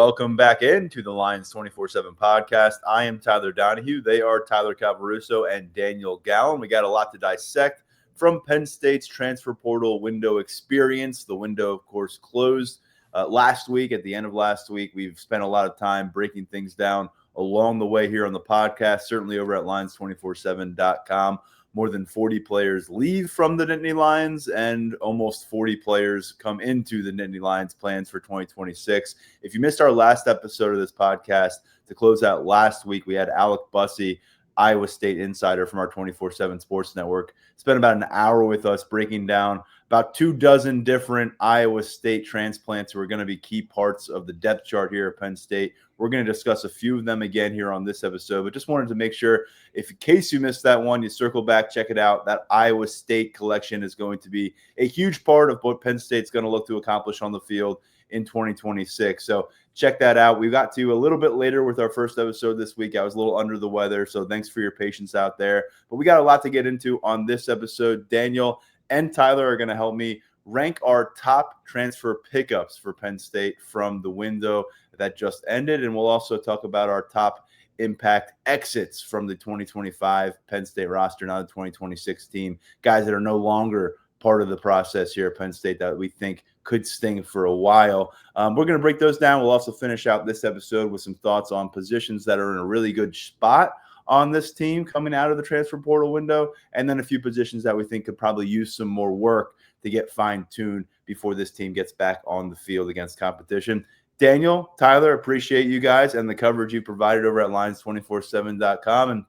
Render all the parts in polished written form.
welcome back into the Lions 24/7 podcast. I am Tyler Donahue. They are Tyler Calvaruso and Daniel Gallen. We got a lot to dissect from Penn State's transfer portal window experience. The window, of course, closed last week. At the end of last week, we've spent a lot of time breaking things down along the way here on the podcast, certainly over at Lions247.com. More than 40 players leave from the Nittany Lions, and almost 40 players come into the Nittany Lions plans for 2026. If you missed our last episode of this podcast, to close out last week, we had Alec Bussey, Iowa State insider from our 24/7 Sports Network, spent about an hour with us breaking down about 24 different Iowa State transplants who are going to be key parts of the depth chart here at Penn State. We're going to discuss a few of them again here on this episode, but just wanted to make sure, if in case you missed that one, you circle back, check it out. That Iowa State collection is going to be a huge part of what Penn State's going to look to accomplish on the field in 2026. So check that out. We got to a little bit later with our first episode this week. I was a little under the weather, so thanks for your patience out there. But we got a lot to get into on this episode. Daniel and Tyler are going to help me rank our top transfer pickups for Penn State from the window that just ended. And we'll also talk about our top impact exits from the 2025 Penn State roster, now the 2026 team, guys that are no longer part of the process here at Penn State that we think could sting for a while. We're going to break those down. We'll also finish out this episode with some thoughts on positions that are in a really good spot on this team coming out of the transfer portal window, and then a few positions that we think could probably use some more work to get fine-tuned before this team gets back on the field against competition. Daniel, Tyler, appreciate you guys and the coverage you provided over at Lions247.com. And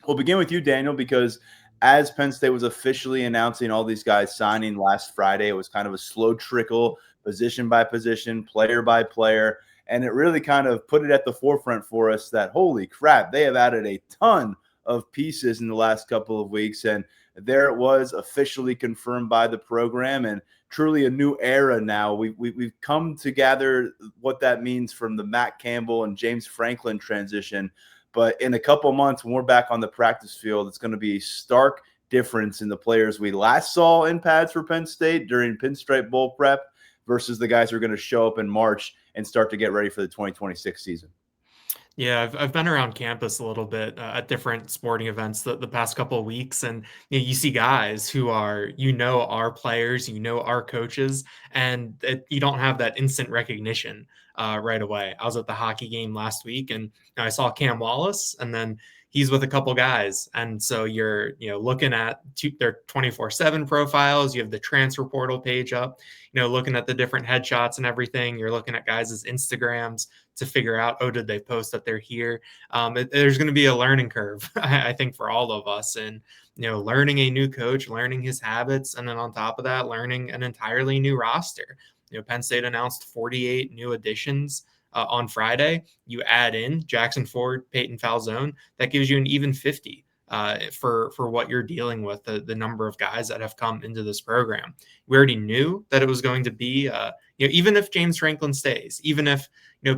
we'll begin with you, Daniel, because as Penn State was officially announcing all these guys signing last Friday, it was kind of a slow trickle, position by position, player by player. And it really kind of put it at the forefront for us that, holy crap, they have added a ton of pieces in the last couple of weeks. And there it was, officially confirmed by the program, and truly a new era now. We've come to gather what that means from the Matt Campbell and James Franklin transition. But in a couple months, when we're back on the practice field, it's going to be a stark difference in the players we last saw in pads for Penn State during Pinstripe Bowl prep versus the guys who are going to show up in March and start to get ready for the 2026 season. Yeah, I've been around campus a little bit at different sporting events the past couple of weeks, and you see guys who are, our players, our coaches, and you don't have that instant recognition right away. I was at the hockey game last week, and I saw Cam Wallace, and then he's with a couple guys, and so you're looking at their 24/7 profiles. You have the transfer portal page up, looking at the different headshots and everything. You're looking at guys' Instagrams to figure out, did they post that they're here? There's going to be a learning curve, I think, for all of us, and learning a new coach, learning his habits, and then on top of that, learning an entirely new roster. Penn State announced 48 new additions on Friday. You add in Jackson Ford, Peyton Falzone, that gives you an even 50 for what you're dealing with, the number of guys that have come into this program. We already knew that it was going to be, even if James Franklin stays, even if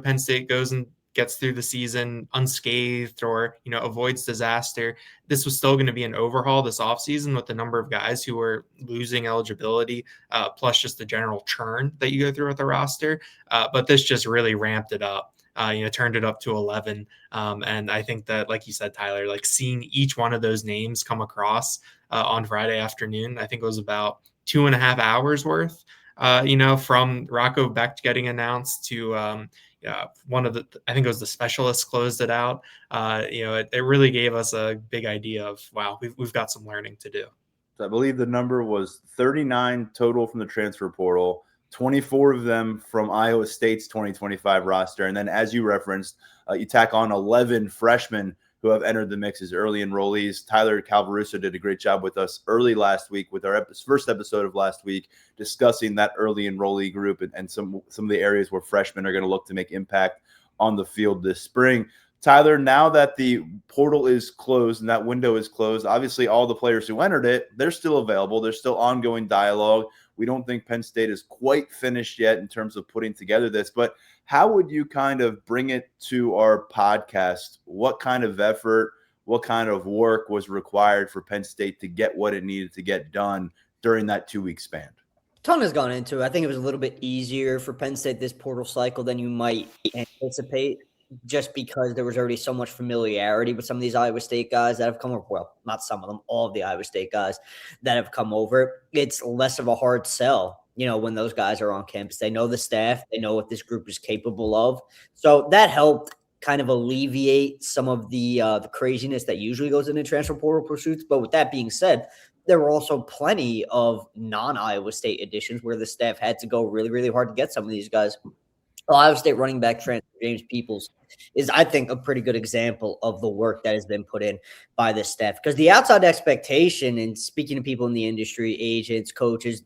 Penn State goes and gets through the season unscathed or avoids disaster, this was still going to be an overhaul this offseason with the number of guys who were losing eligibility, plus just the general churn that you go through with the roster. But this just really ramped it up. Turned it up to 11. And I think that, like you said, Tyler, like seeing each one of those names come across on Friday afternoon, I think it was about 2.5 hours worth, from Rocco Becht getting announced to one of I think it was the specialists closed it out. It really gave us a big idea of, wow, we've got some learning to do. So I believe the number was 39 total from the transfer portal, 24 of them from Iowa State's 2025 roster. And then, as you referenced, you tack on 11 freshmen who have entered the mix as early enrollees. Tyler Calvaruso did a great job with us early last week with our first episode of last week, discussing that early enrollee group and some of the areas where freshmen are going to look to make impact on the field this spring. Tyler, now that the portal is closed and that window is closed, obviously all the players who entered it, they're still available. There's still ongoing dialogue. We don't think Penn State is quite finished yet in terms of putting together this, but how would you kind of bring it to our podcast? What kind of effort, what kind of work was required for Penn State to get what it needed to get done during that 2-week span? Ton has gone into it. I think it was a little bit easier for Penn State this portal cycle than you might anticipate, just because there was already so much familiarity with some of these Iowa State guys that have come over. Well, not some of them, all of the Iowa State guys that have come over. It's less of a hard sell, when those guys are on campus. They know the staff, they know what this group is capable of. So that helped kind of alleviate some of the craziness that usually goes into transfer portal pursuits. But with that being said, there were also plenty of non-Iowa State additions where the staff had to go really, really hard to get some of these guys. Ohio State running back transfer James Peoples is, I think, a pretty good example of the work that has been put in by this staff. Because the outside expectation, and speaking to people in the industry, agents, coaches,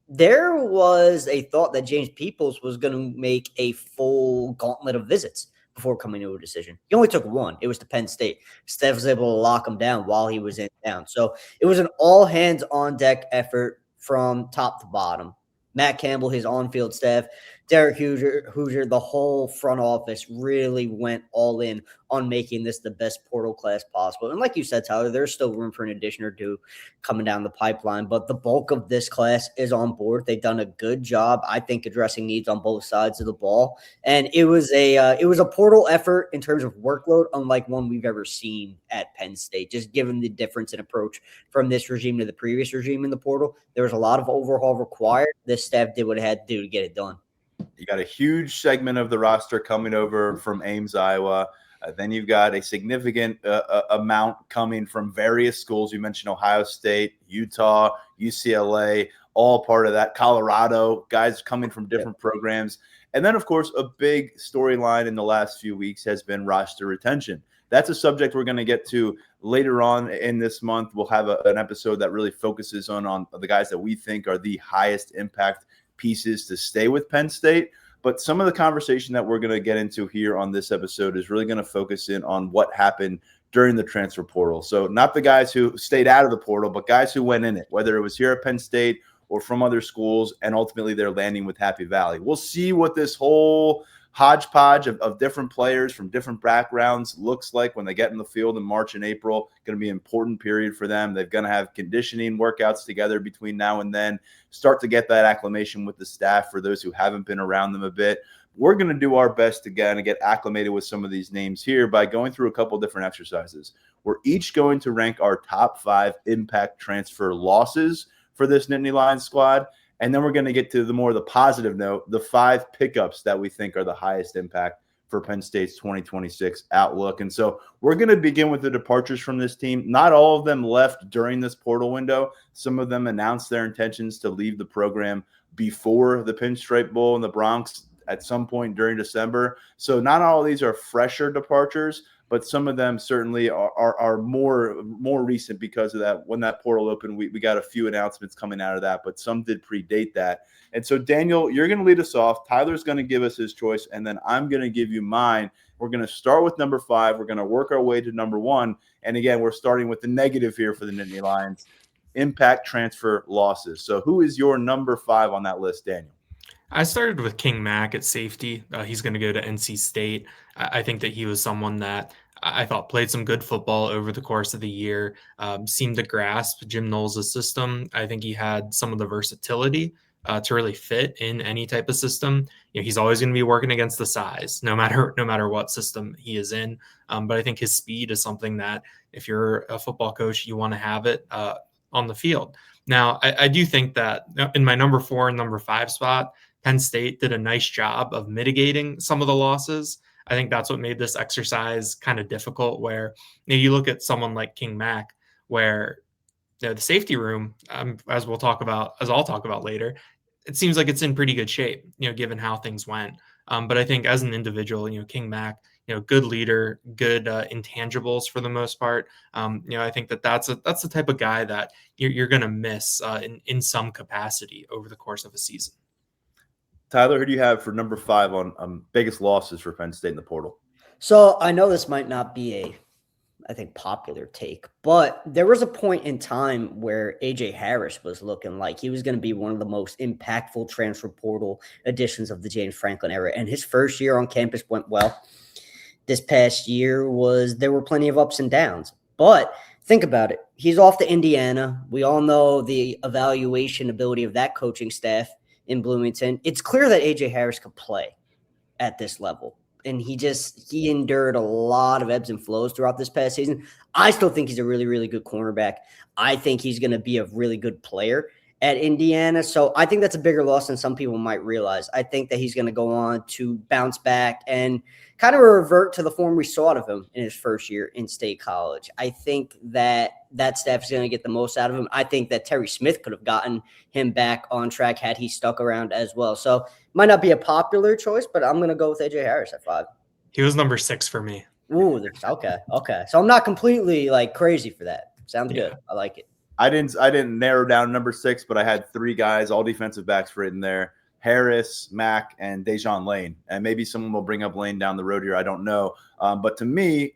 there was a thought that James Peoples was going to make a full gauntlet of visits before coming to a decision. He only took one. It was to Penn State. Steph was able to lock him down while he was in town. So it was an all hands on deck effort from top to bottom. Matt Campbell, his on-field staff, Derek Hoosier, the whole front office really went all in on making this the best portal class possible. And like you said, Tyler, there's still room for an addition or two coming down the pipeline, but the bulk of this class is on board. They've done a good job, I think, addressing needs on both sides of the ball. And it was a portal effort in terms of workload, unlike one we've ever seen at Penn State. Just given the difference in approach from this regime to the previous regime in the portal, there was a lot of overhaul required. This staff did what it had to do to get it done. You got a huge segment of the roster coming over from Ames, Iowa. Then you've got a significant amount coming from various schools. You mentioned Ohio State, Utah, UCLA, all part of that. Colorado, guys coming from different programs. And then, of course, a big storyline in the last few weeks has been roster retention. That's a subject we're going to get to later on in this month. We'll have an episode that really focuses on the guys that we think are the highest impact pieces to stay with Penn State. But some of the conversation that we're going to get into here on this episode is really going to focus in on what happened during the transfer portal. So not the guys who stayed out of the portal, but guys who went in it, whether it was here at Penn State or from other schools, and ultimately they're landing with Happy Valley. We'll see what this whole hodgepodge of different players from different backgrounds looks like when they get in the field in March and April. Going to be an important period for them. They're going to have conditioning workouts together between now and then, start to get that acclimation with the staff for those who haven't been around them a bit. We're going to do our best again to get acclimated with some of these names here by going through a couple different exercises. We're each going to rank our top 5 impact transfer losses for this Nittany Lions squad. And then we're going to get to the positive note, the 5 pickups that we think are the highest impact for Penn State's 2026 outlook. And so we're going to begin with the departures from this team. Not all of them left during this portal window. Some of them announced their intentions to leave the program before the Pinstripe Bowl in the Bronx at some point during December. So not all of these are fresher departures, but some of them certainly are more recent because of that. When that portal opened, we got a few announcements coming out of that, but some did predate that. And so, Daniel, you're going to lead us off. Tyler's going to give us his choice, and then I'm going to give you mine. We're going to start with number 5. We're going to work our way to number 1. And again, we're starting with the negative here for the Nittany Lions, impact transfer losses. So who is your number 5 on that list, Daniel? I started with King Mack at safety. He's going to go to NC State. I think that he was someone that I thought played some good football over the course of the year, seemed to grasp Jim Knowles' system. I think he had some of the versatility to really fit in any type of system. He's always going to be working against the size, no matter what system he is in. But I think his speed is something that if you're a football coach, you want to have it on the field. Now, I do think that in my number 4 and number 5 spot, Penn State did a nice job of mitigating some of the losses. I think that's what made this exercise kind of difficult, where you look at someone like King Mack, where the safety room, as I'll talk about later, it seems like it's in pretty good shape, given how things went. But I think as an individual, King Mack, good leader, good intangibles for the most part. I think that's the type of guy that you're going to miss in some capacity over the course of a season. Tyler, who do you have for number 5 on biggest losses for Penn State in the portal? So I know this might not be I think, popular take, but there was a point in time where A.J. Harris was looking like he was going to be one of the most impactful transfer portal additions of the James Franklin era. And his first year on campus went well. This past year there were plenty of ups and downs, but Think about it. He's off to Indiana. We all know the evaluation ability of that coaching staff in Bloomington. It's clear that AJ Harris could play at this level. And he endured a lot of ebbs and flows throughout this past season. I still think he's a really, really good cornerback. I think he's going to be a really good player at Indiana. So I think that's a bigger loss than some people might realize. I think that he's going to go on to bounce back and kind of revert to the form we saw of him in his first year in State College. I think that staff is going to get the most out of him. I think that Terry Smith could have gotten him back on track had he stuck around as well. So might not be a popular choice, but I'm going to go with AJ Harris at 5. He was number 6 for me. Ooh, okay. So I'm not completely crazy for that. Sounds good. I like it. I didn't narrow down number 6, but I had 3 guys, all defensive backs written there: Harris, Mack, and Dejon Lane. And maybe someone will bring up Lane down the road here. I don't know. But to me,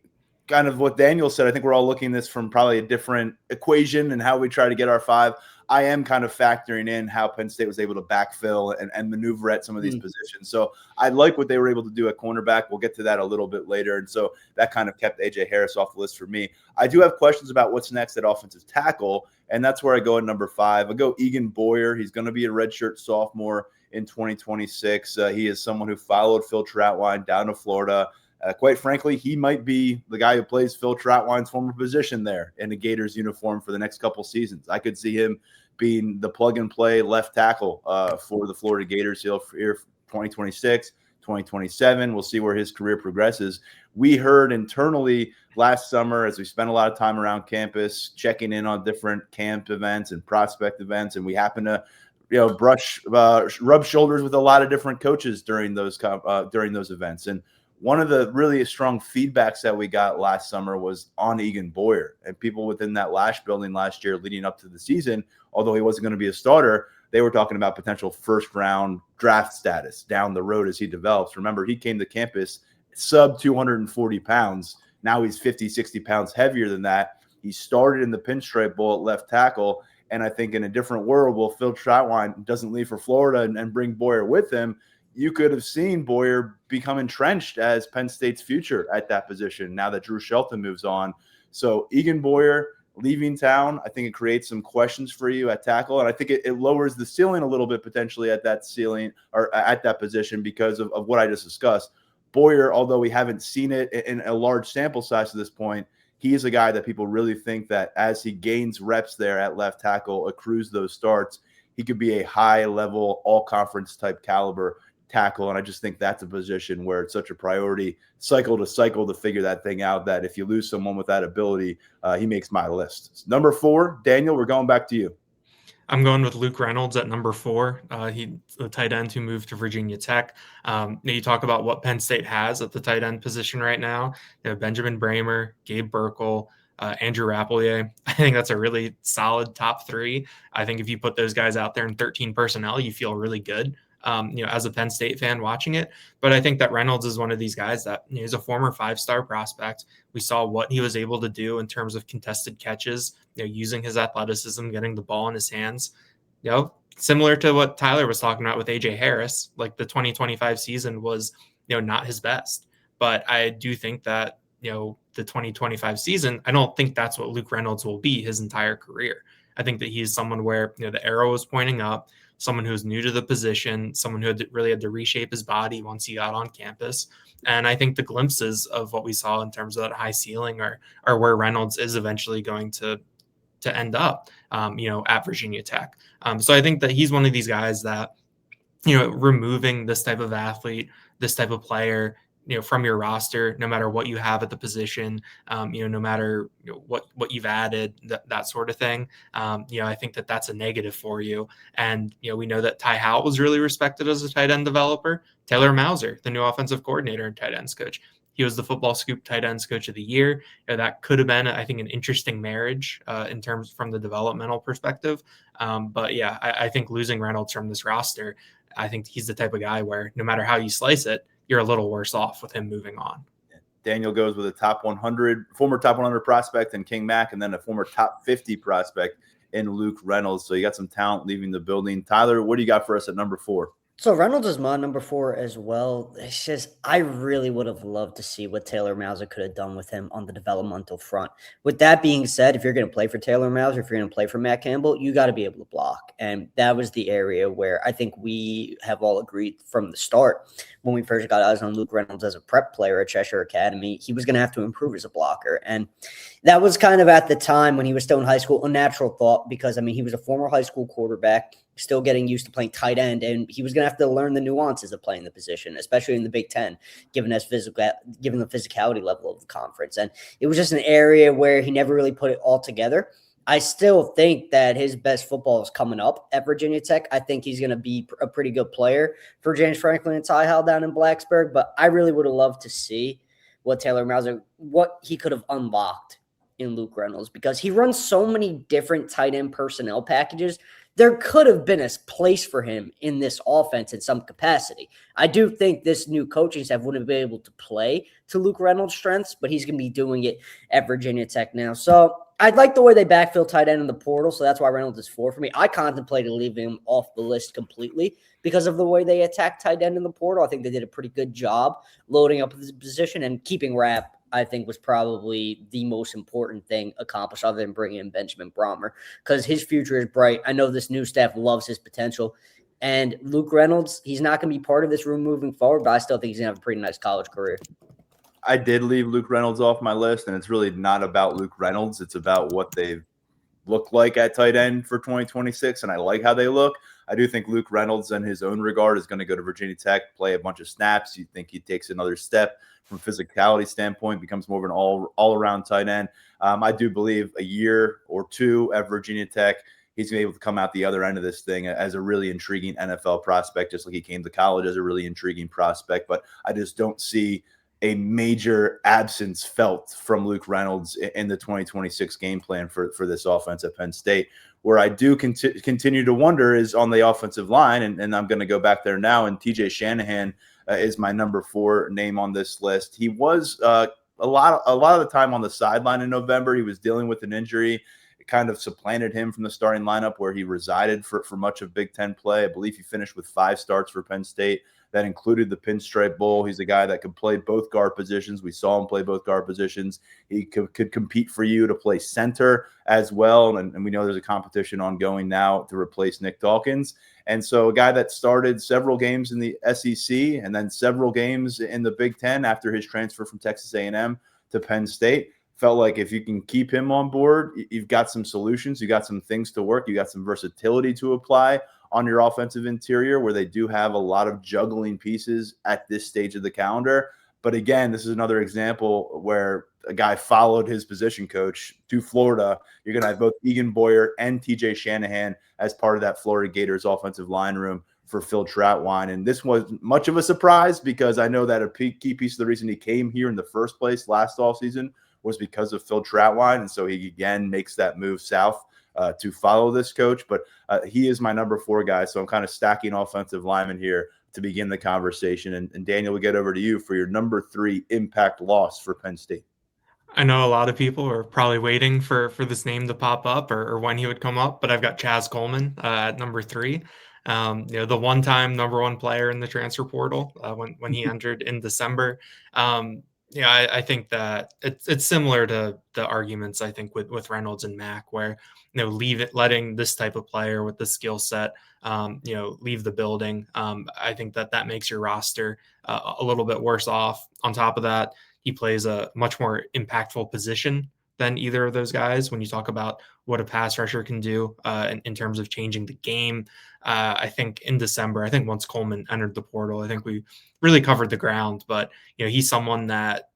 kind of what Daniel said, I think we're all looking at this from probably a different equation and how we try to get our 5. I am kind of factoring in how Penn State was able to backfill and maneuver at some of these positions. So I like what they were able to do at cornerback. We'll get to that a little bit later. And so that kind of kept AJ Harris off the list for me. I do have questions about what's next at offensive tackle, and that's where I go at number 5. I go Egan Boyer. He's going to be a redshirt sophomore in 2026. He is someone who followed Phil Trautwein down to Florida. Quite frankly, he might be the guy who plays Phil Trautwein's former position there in the Gators uniform for the next couple seasons. I could see him being the plug-and-play left tackle for the Florida Gators here 2026, 2027. We'll see where his career progresses. We heard internally last summer, as we spent a lot of time around campus checking in on different camp events and prospect events, and we happened to rub shoulders with a lot of different coaches during those events. And one of the really strong feedbacks that we got last summer was on Egan Boyer, and people within that Lash building last year leading up to the season, although he wasn't going to be a starter, they were talking about potential first-round draft status down the road as he develops. Remember, he came to campus sub 240 pounds. Now he's 50, 60 pounds heavier than that. He started in the Pinstripe Bowl at left tackle, and I think in a different world, well, Phil Trautwein doesn't leave for Florida and bring Boyer with him. You could have seen Boyer become entrenched as Penn State's future at that position now that Drew Shelton moves on. So Egan Boyer leaving town, I think it creates some questions for you at tackle, and I think it lowers the ceiling a little bit potentially at that ceiling or at that position because of what I just discussed. Boyer, although we haven't seen it in a large sample size to this point, he is a guy that people really think that as he gains reps there at left tackle, accrues those starts, he could be a high-level, all-conference type caliber tackle. And I just think that's a position where it's such a priority cycle to figure that thing out, that if you lose someone with that ability, he makes my list. Number 4, Daniel, we're going back to you. I'm going with Luke Reynolds at number 4. He's the tight end who moved to Virginia Tech. You talk about what Penn State has at the tight end position right now. Benjamin Bramer, Gabe Burkle, Andrew Rapelier. I think that's a really solid top 3. I think if you put those guys out there in 13 personnel, you feel really good. As a Penn State fan watching it. But I think that Reynolds is one of these guys that is a former 5-star prospect. We saw what he was able to do in terms of contested catches, using his athleticism, getting the ball in his hands, similar to what Tyler was talking about with AJ Harris. Like the 2025 season was, not his best, but I do think that, the 2025 season, I don't think that's what Luke Reynolds will be his entire career. I think that he's someone where, the arrow is pointing up, someone who's new to the position, someone who really had to reshape his body once he got on campus. And I think the glimpses of what we saw in terms of that high ceiling are where Reynolds is eventually going to end up, at Virginia Tech. So I think that he's one of these guys that, removing this type of athlete, this type of player, from your roster, no matter what you have at the position, no matter what you've added, that sort of thing. I think that that's a negative for you. And, we know that Ty Howell was really respected as a tight end developer. Taylor Mauser, the new offensive coordinator and tight ends coach, he was the Football Scoop tight ends coach of the year. That could have been, I think, an interesting marriage in terms from the developmental perspective. But yeah, I think losing Reynolds from this roster, I think he's the type of guy where no matter how you slice it, you're a little worse off with him moving on. Daniel goes with a former top 100 prospect in King Mack, and then a former top 50 prospect in Luke Reynolds. So you got some talent leaving the building. Tyler, what do you got for us at number 4? So Reynolds is my number 4 as well. It's just I really would have loved to see what Taylor Mauser could have done with him on the developmental front. With that being said, if you're going to play for Taylor Mauser, if you're going to play for Matt Campbell, you got to be able to block. And that was the area where I think we have all agreed from the start when we first got eyes on Luke Reynolds as a prep player at Cheshire Academy, he was going to have to improve as a blocker. And that was kind of at the time when he was still in high school, a natural thought because, I mean, he was a former high school quarterback, still getting used to playing tight end, and he was going to have to learn the nuances of playing the position, especially in the Big Ten, given the physicality level of the conference. And it was just an area where he never really put it all together. I still think that his best football is coming up at Virginia Tech. I think he's going to be a pretty good player for James Franklin and Ty Howell down in Blacksburg, but I really would have loved to see what Taylor Mauser, what he could have unlocked in Luke Reynolds, because he runs so many different tight end personnel packages. There could have been a place for him in this offense in some capacity. I do think this new coaching staff wouldn't have been able to play to Luke Reynolds' strengths, but he's going to be doing it at Virginia Tech now. So I'd like the way they backfill tight end in the portal, so that's why Reynolds is 4 for me. I contemplated leaving him off the list completely because of the way they attack tight end in the portal. I think they did a pretty good job loading up his position, and keeping Rapp, I think, was probably the most important thing accomplished other than bringing in Benjamin Brommer, because his future is bright. I know this new staff loves his potential. And Luke Reynolds, he's not going to be part of this room moving forward, but I still think he's going to have a pretty nice college career. I did leave Luke Reynolds off my list, and it's really not about Luke Reynolds. It's about what they look like at tight end for 2026, and I like how they look. I do think Luke Reynolds, in his own regard, is going to go to Virginia Tech, play a bunch of snaps. You think he takes another step from a physicality standpoint, becomes more of an all-around tight end. I do believe a year or two at Virginia Tech, he's going to be able to come out the other end of this thing as a really intriguing NFL prospect, just like he came to college as a really intriguing prospect. But I just don't see a major absence felt from Luke Reynolds in the 2026 game plan for this offense at Penn State. Where I do continue to wonder is on the offensive line, and I'm going to go back there now, and TJ Shanahan is my number 4 name on this list. He was a lot of the time on the sideline in November. He was dealing with an injury. It kind of supplanted him from the starting lineup where he resided for much of Big Ten play. I believe he finished with 5 starts for Penn State. That included the Pinstripe Bowl. He's a guy that could play both guard positions. We saw him play both guard positions. He could compete for you to play center as well. And we know there's a competition ongoing now to replace Nick Dawkins. And so a guy that started several games in the SEC and then several games in the Big Ten after his transfer from Texas A&M to Penn State, felt like if you can keep him on board, you've got some solutions. You got some things to work. You got some versatility to apply on your offensive interior, where they do have a lot of juggling pieces at this stage of the calendar. But again, this is another example where a guy followed his position coach to Florida. You're going to have both Egan Boyer and TJ Shanahan as part of that Florida Gators offensive line room for Phil Trautwein. And this was much of a surprise because I know that a key piece of the reason he came here in the first place last offseason was because of Phil Trautwein. And so he again makes that move south to follow this coach, but he is my number 4 guy. So I'm kind of stacking offensive linemen here to begin the conversation. And Daniel, we'll get over to you for your number 3 impact loss for Penn State. I know a lot of people are probably waiting for this name to pop up or when he would come up, but I've got Chaz Coleman at number 3. The one-time number 1 player in the transfer portal when he entered in December. I think that it's similar to the arguments I think with Reynolds and Mack, where letting this type of player with the skill set, leave the building. I think that makes your roster a little bit worse off. On top of that, he plays a much more impactful position than either of those guys. When you talk about what a pass rusher can do in terms of changing the game, I think in December, once Coleman entered the portal, I think we really covered the ground. But he's someone that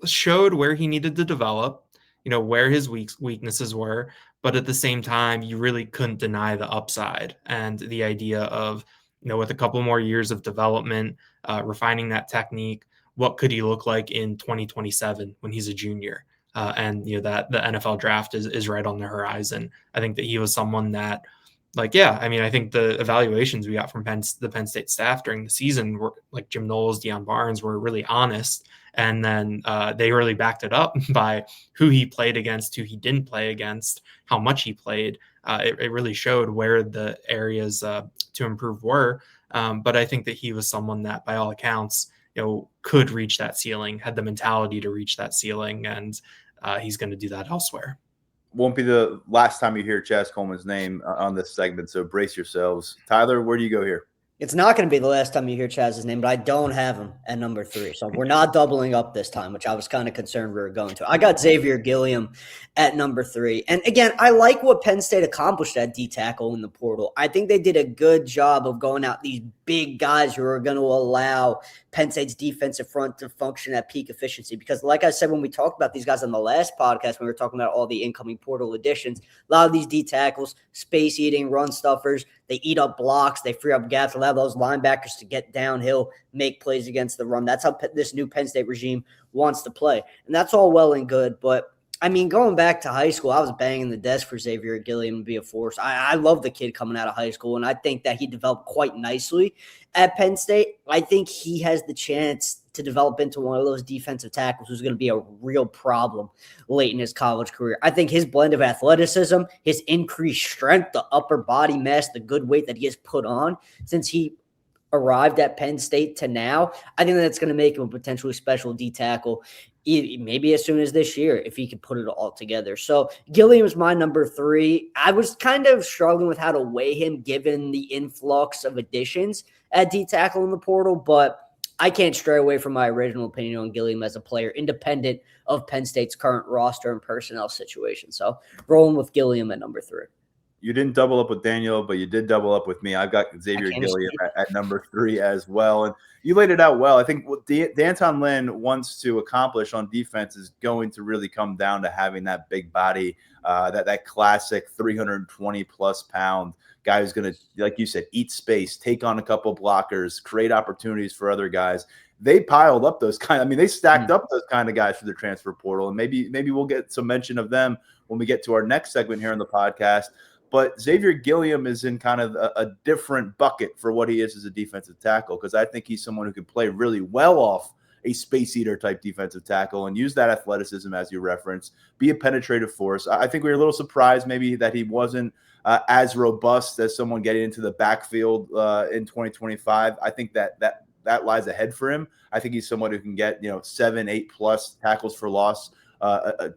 showed where he needed to develop, where his weaknesses were, but at the same time, you really couldn't deny the upside and the idea of, with a couple more years of development, refining that technique, what could he look like in 2027 when he's a junior? And that the NFL draft is right on the horizon. I think that he was someone that, I think the evaluations we got from the Penn State staff during the season were like Jim Knowles, Deion Barnes were really honest. And then they really backed it up by who he played against, who he didn't play against, how much he played. it really showed where the areas to improve were. But I think that he was someone that, by all accounts, could reach that ceiling, had the mentality to reach that ceiling, and he's going to do that elsewhere. Won't be the last time you hear Chaz Coleman's name on this segment, so brace yourselves. Tyler, where do you go here? It's not going to be the last time you hear Chaz's name, but I don't have him at number 3. So we're not doubling up this time, which I was kind of concerned we were going to. I got Xavier Gilliam at number 3. And again, I like what Penn State accomplished at D-tackle in the portal. I think they did a good job of going out these big guys who are going to allow Penn State's defensive front to function at peak efficiency. Because like I said, when we talked about these guys on the last podcast, when we were talking about all the incoming portal additions, a lot of these D-tackles, space eating, run stuffers, they eat up blocks, they free up gaps, allow those linebackers to get downhill, make plays against the run. That's how this new Penn State regime wants to play. And that's all well and good. But, I mean, going back to high school, I was banging the desk for Xavier Gilliam to be a force. I love the kid coming out of high school, and I think that he developed quite nicely at Penn State. I think he has the chance to develop into one of those defensive tackles who's going to be a real problem late in his college career. I think his blend of athleticism, his increased strength, the upper body mass, the good weight that he has put on since he arrived at Penn State to now, I think that's going to make him a potentially special D tackle, maybe as soon as this year, if he could put it all together. So Gilliam is my number 3. I was kind of struggling with how to weigh him given the influx of additions at D tackle in the portal, but I can't stray away from my original opinion on Gilliam as a player, independent of Penn State's current roster and personnel situation. So rolling with Gilliam at number 3. You didn't double up with Daniel, but you did double up with me. I've got Xavier Gilliam at number 3 as well. And you laid it out well. I think what D'Anton Lynn wants to accomplish on defense is going to really come down to having that big body, that classic 320-plus pound guy who's going to, like you said, eat space, take on a couple blockers, create opportunities for other guys. They piled up those they stacked up those kind of guys for the transfer portal. And maybe we'll get some mention of them when we get to our next segment here on the podcast. But Xavier Gilliam is in kind of a different bucket for what he is as a defensive tackle, because I think he's someone who can play really well off a space eater type defensive tackle and use that athleticism, as you referenced, be a penetrative force. I think we were a little surprised maybe that he wasn't as robust as someone getting into the backfield in 2025. I think that lies ahead for him. I think he's someone who can get 7, 8+ tackles for loss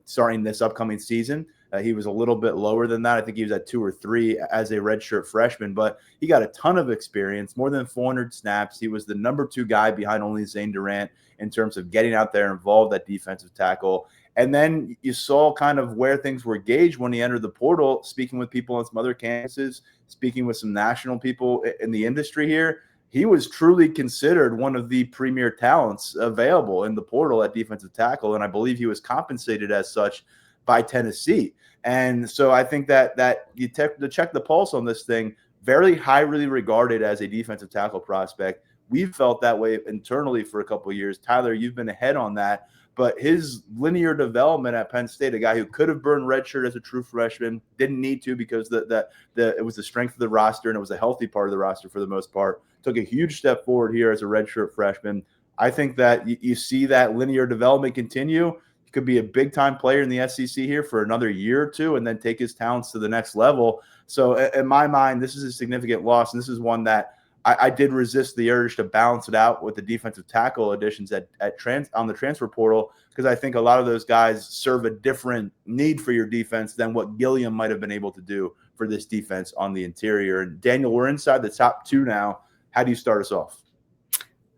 starting this upcoming season. He was a little bit lower than that. I think he was at 2 or 3 as a redshirt freshman, but he got a ton of experience, more than 400 snaps. He was the number 2 guy behind only Zane Durant in terms of getting out there involved at defensive tackle. And then you saw kind of where things were gauged when he entered the portal, speaking with people on some other campuses, speaking with some national people in the industry here. He was truly considered one of the premier talents available in the portal at defensive tackle, and I believe he was compensated as such by Tennessee. And so I think that you to check the pulse on this thing, very highly regarded as a defensive tackle prospect. We've felt that way internally for a couple of years. Tyler, you've been ahead on that. But his linear development at Penn State, a guy who could have burned redshirt as a true freshman, didn't need to because it was the strength of the roster and it was a healthy part of the roster for the most part, took a huge step forward here as a redshirt freshman. I think that you see that linear development continue. Could be a big-time player in the SEC here for another year or two and then take his talents to the next level. So in my mind, this is a significant loss, and this is one that I did resist the urge to balance it out with the defensive tackle additions on the transfer portal, because I think a lot of those guys serve a different need for your defense than what Gilliam might have been able to do for this defense on the interior. And Daniel, we're inside the top 2 now. How do you start us off?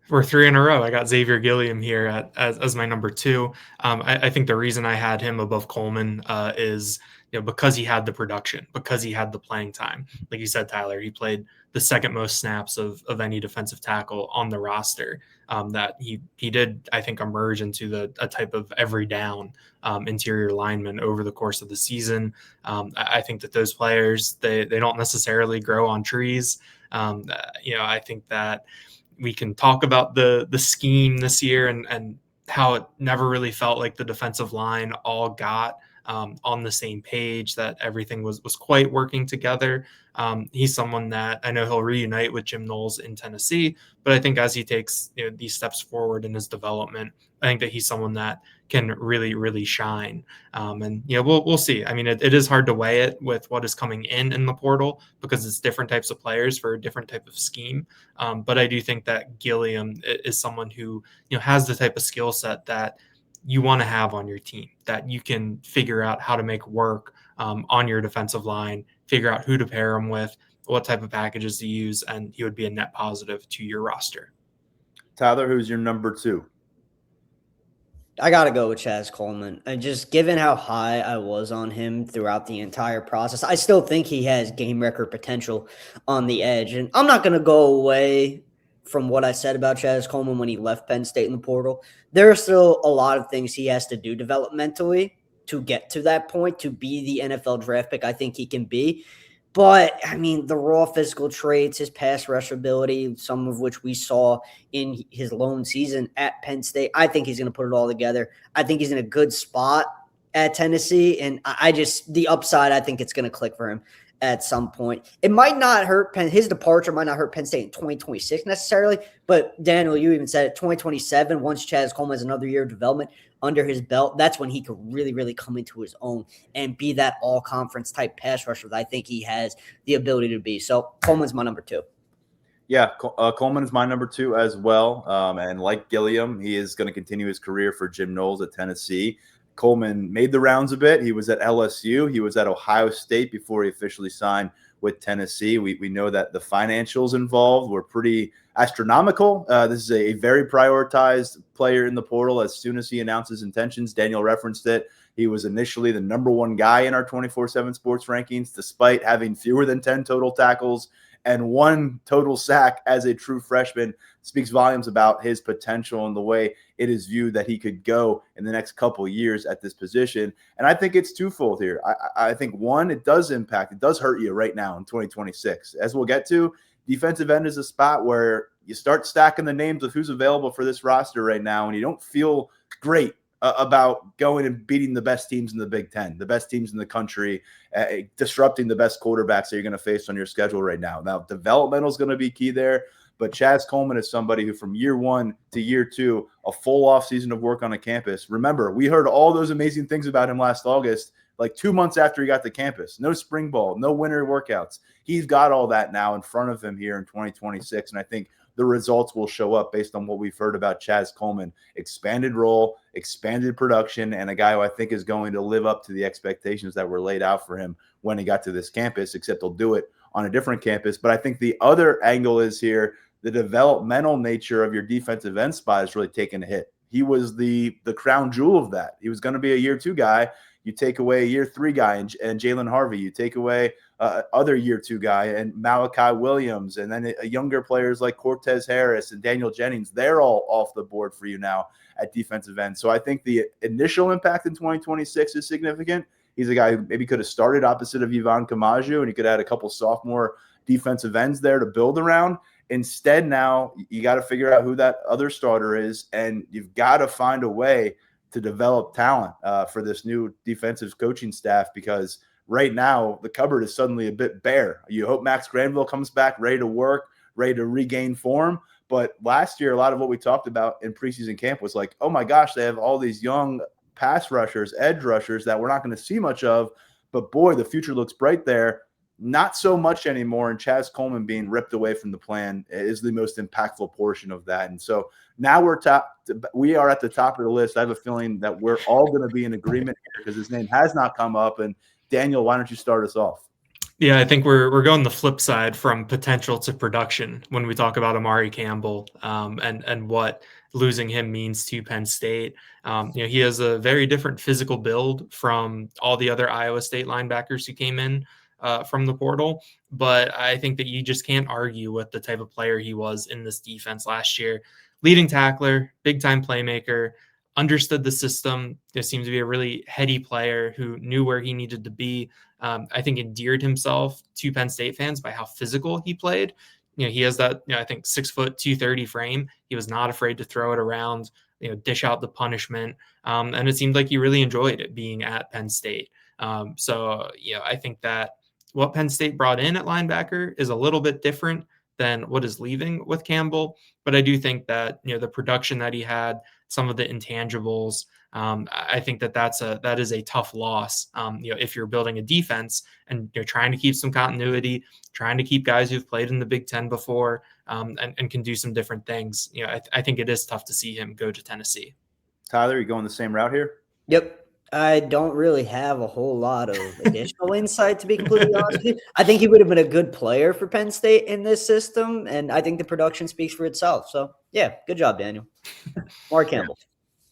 For 3 in a row, I got Xavier Gilliam here as my number 2. I think the reason I had him above Coleman is because he had the production, because he had the playing time. Like you said, Tyler, he played the second most snaps of any defensive tackle on the roster. That he did, I think, emerge into a type of every down interior lineman over the course of the season. I think that those players, they don't necessarily grow on trees. I think that we can talk about the scheme this year and how it never really felt like the defensive line all got on the same page, that everything was quite working together. He's someone that I know he'll reunite with Jim Knowles in Tennessee, but I think as he takes these steps forward in his development, I think that he's someone that can really, really shine. And we'll see. I mean, it is hard to weigh it with what is coming in the portal, because it's different types of players for a different type of scheme. But I do think that Gilliam is someone who has the type of skill set that you want to have on your team, that you can figure out how to make work on your defensive line, figure out who to pair him with, what type of packages to use, and he would be a net positive to your roster. Tyler, who's your number 2? I got to go with Chaz Coleman. And just given how high I was on him throughout the entire process, I still think he has game record potential on the edge. And I'm not going to go away from what I said about Chaz Coleman when he left Penn State in the portal. There are still a lot of things he has to do developmentally to get to that point, to be the NFL draft pick I think he can be. But, I mean, the raw physical traits, his pass rush ability, some of which we saw in his lone season at Penn State, I think he's going to put it all together. I think he's in a good spot at Tennessee, and the upside, I think it's going to click for him at some point. It might not hurt his departure might not hurt Penn State in 2026 necessarily, but Daniel, you even said it, 2027, once Chaz Coleman has another year of development under his belt, that's when he could really, really come into his own and be that all-conference type pass rusher that I think he has the ability to be. So Coleman's my number 2. Yeah, Coleman is my number 2 as well. And like Gilliam, he is going to continue his career for Jim Knowles at Tennessee. Coleman made the rounds a bit. He was at LSU. He was at Ohio State before he officially signed with Tennessee. We know that the financials involved were pretty astronomical. This is a very prioritized player in the portal. As soon as he announced his intentions, Daniel referenced it. He was initially the number 1 guy in our 24/7 sports rankings, despite having fewer than 10 total tackles and 1 total sack as a true freshman. Speaks volumes about his potential and the way it is viewed that he could go in the next couple of years at this position. And I think it's twofold here. I think, one, it does hurt you right now in 2026. As we'll get to, defensive end is a spot where you start stacking the names of who's available for this roster right now, and you don't feel great about going and beating the best teams in the Big Ten, the best teams in the country, disrupting the best quarterbacks that you're going to face on your schedule right now. Now, developmental is going to be key there, but Chaz Coleman is somebody who from year 1 to year 2, a full off season of work on a campus. Remember, we heard all those amazing things about him last August, like 2 months after he got to campus. No spring ball, no winter workouts. He's got all that now in front of him here in 2026, and I think the results will show up based on what we've heard about Chaz Coleman. Expanded role, expanded production, and a guy who I think is going to live up to the expectations that were laid out for him when he got to this campus, except he'll do it on a different campus. But I think the other angle is here, the developmental nature of your defensive end spot is really taking a hit. He was the crown jewel of that. He was going to be a year 2 guy. You take away a year 3 guy and Jalen Harvey. You take away other year 2 guy and Malachi Williams, and then younger players like Cortez Harris and Daniel Jennings. They're all off the board for you now at defensive end. So I think the initial impact in 2026 is significant. He's a guy who maybe could have started opposite of Yvonne Kamaju, and he could have had a couple sophomore defensive ends there to build around. Instead, now you got to figure out who that other starter is, and you've got to find a way to develop talent for this new defensive coaching staff, because right now the cupboard is suddenly a bit bare. You hope Max Granville comes back ready to work, ready to regain form. But last year, a lot of what we talked about in preseason camp was like, oh my gosh, they have all these young pass rushers, edge rushers that we're not going to see much of. But boy, the future looks bright there. Not so much anymore, and Chaz Coleman being ripped away from the plan is the most impactful portion of that. And so now we are at the top of the list. I have a feeling that we're all going to be in agreement here because his name has not come up. And Daniel, why don't you start us off? Yeah, I think we're going the flip side from potential to production when we talk about Amari Campbell and what losing him means to Penn State. He has a very different physical build from all the other Iowa State linebackers who came in from the portal, but I think that you just can't argue with the type of player he was in this defense last year. Leading tackler, big-time playmaker, understood the system. There seemed to be a really heady player who knew where he needed to be. I think endeared himself to Penn State fans by how physical he played. He has that, I think 6 foot 230 frame. He was not afraid to throw it around. dish out the punishment. And it seemed like he really enjoyed it being at Penn State. So I think that what Penn State brought in at linebacker is a little bit different than what is leaving with Campbell. But I do think that, the production that he had, some of the intangibles, I think that is a tough loss. If you're building a defense and you're trying to keep some continuity, trying to keep guys who've played in the Big Ten before, and can do some different things. I think it is tough to see him go to Tennessee. Tyler, you going the same route here? Yep. I don't really have a whole lot of additional insight, to be completely honest with you. I think he would have been a good player for Penn State in this system, and I think the production speaks for itself. So, yeah, good job, Daniel. Mark Campbell.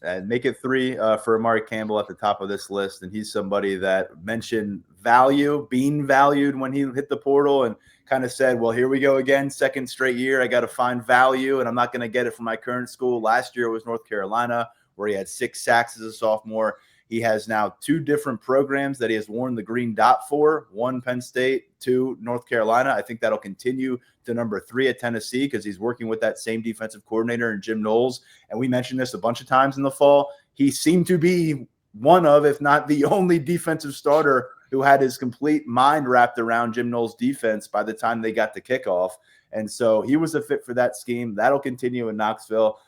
And make it 3 for Amari Campbell at the top of this list. And he's somebody that mentioned value, being valued when he hit the portal, and kind of said, well, here we go again, second straight year. I got to find value, and I'm not going to get it from my current school. Last year it was North Carolina, where he had 6 sacks as a sophomore. He has now 2 different programs that he has worn the green dot for, 1 Penn State, 2 North Carolina. I think that'll continue to number 3 at Tennessee because he's working with that same defensive coordinator in Jim Knowles. And we mentioned this a bunch of times in the fall. He seemed to be one of, if not the only defensive starter who had his complete mind wrapped around Jim Knowles' defense by the time they got to kickoff. And so he was a fit for that scheme. That'll continue in Knoxville.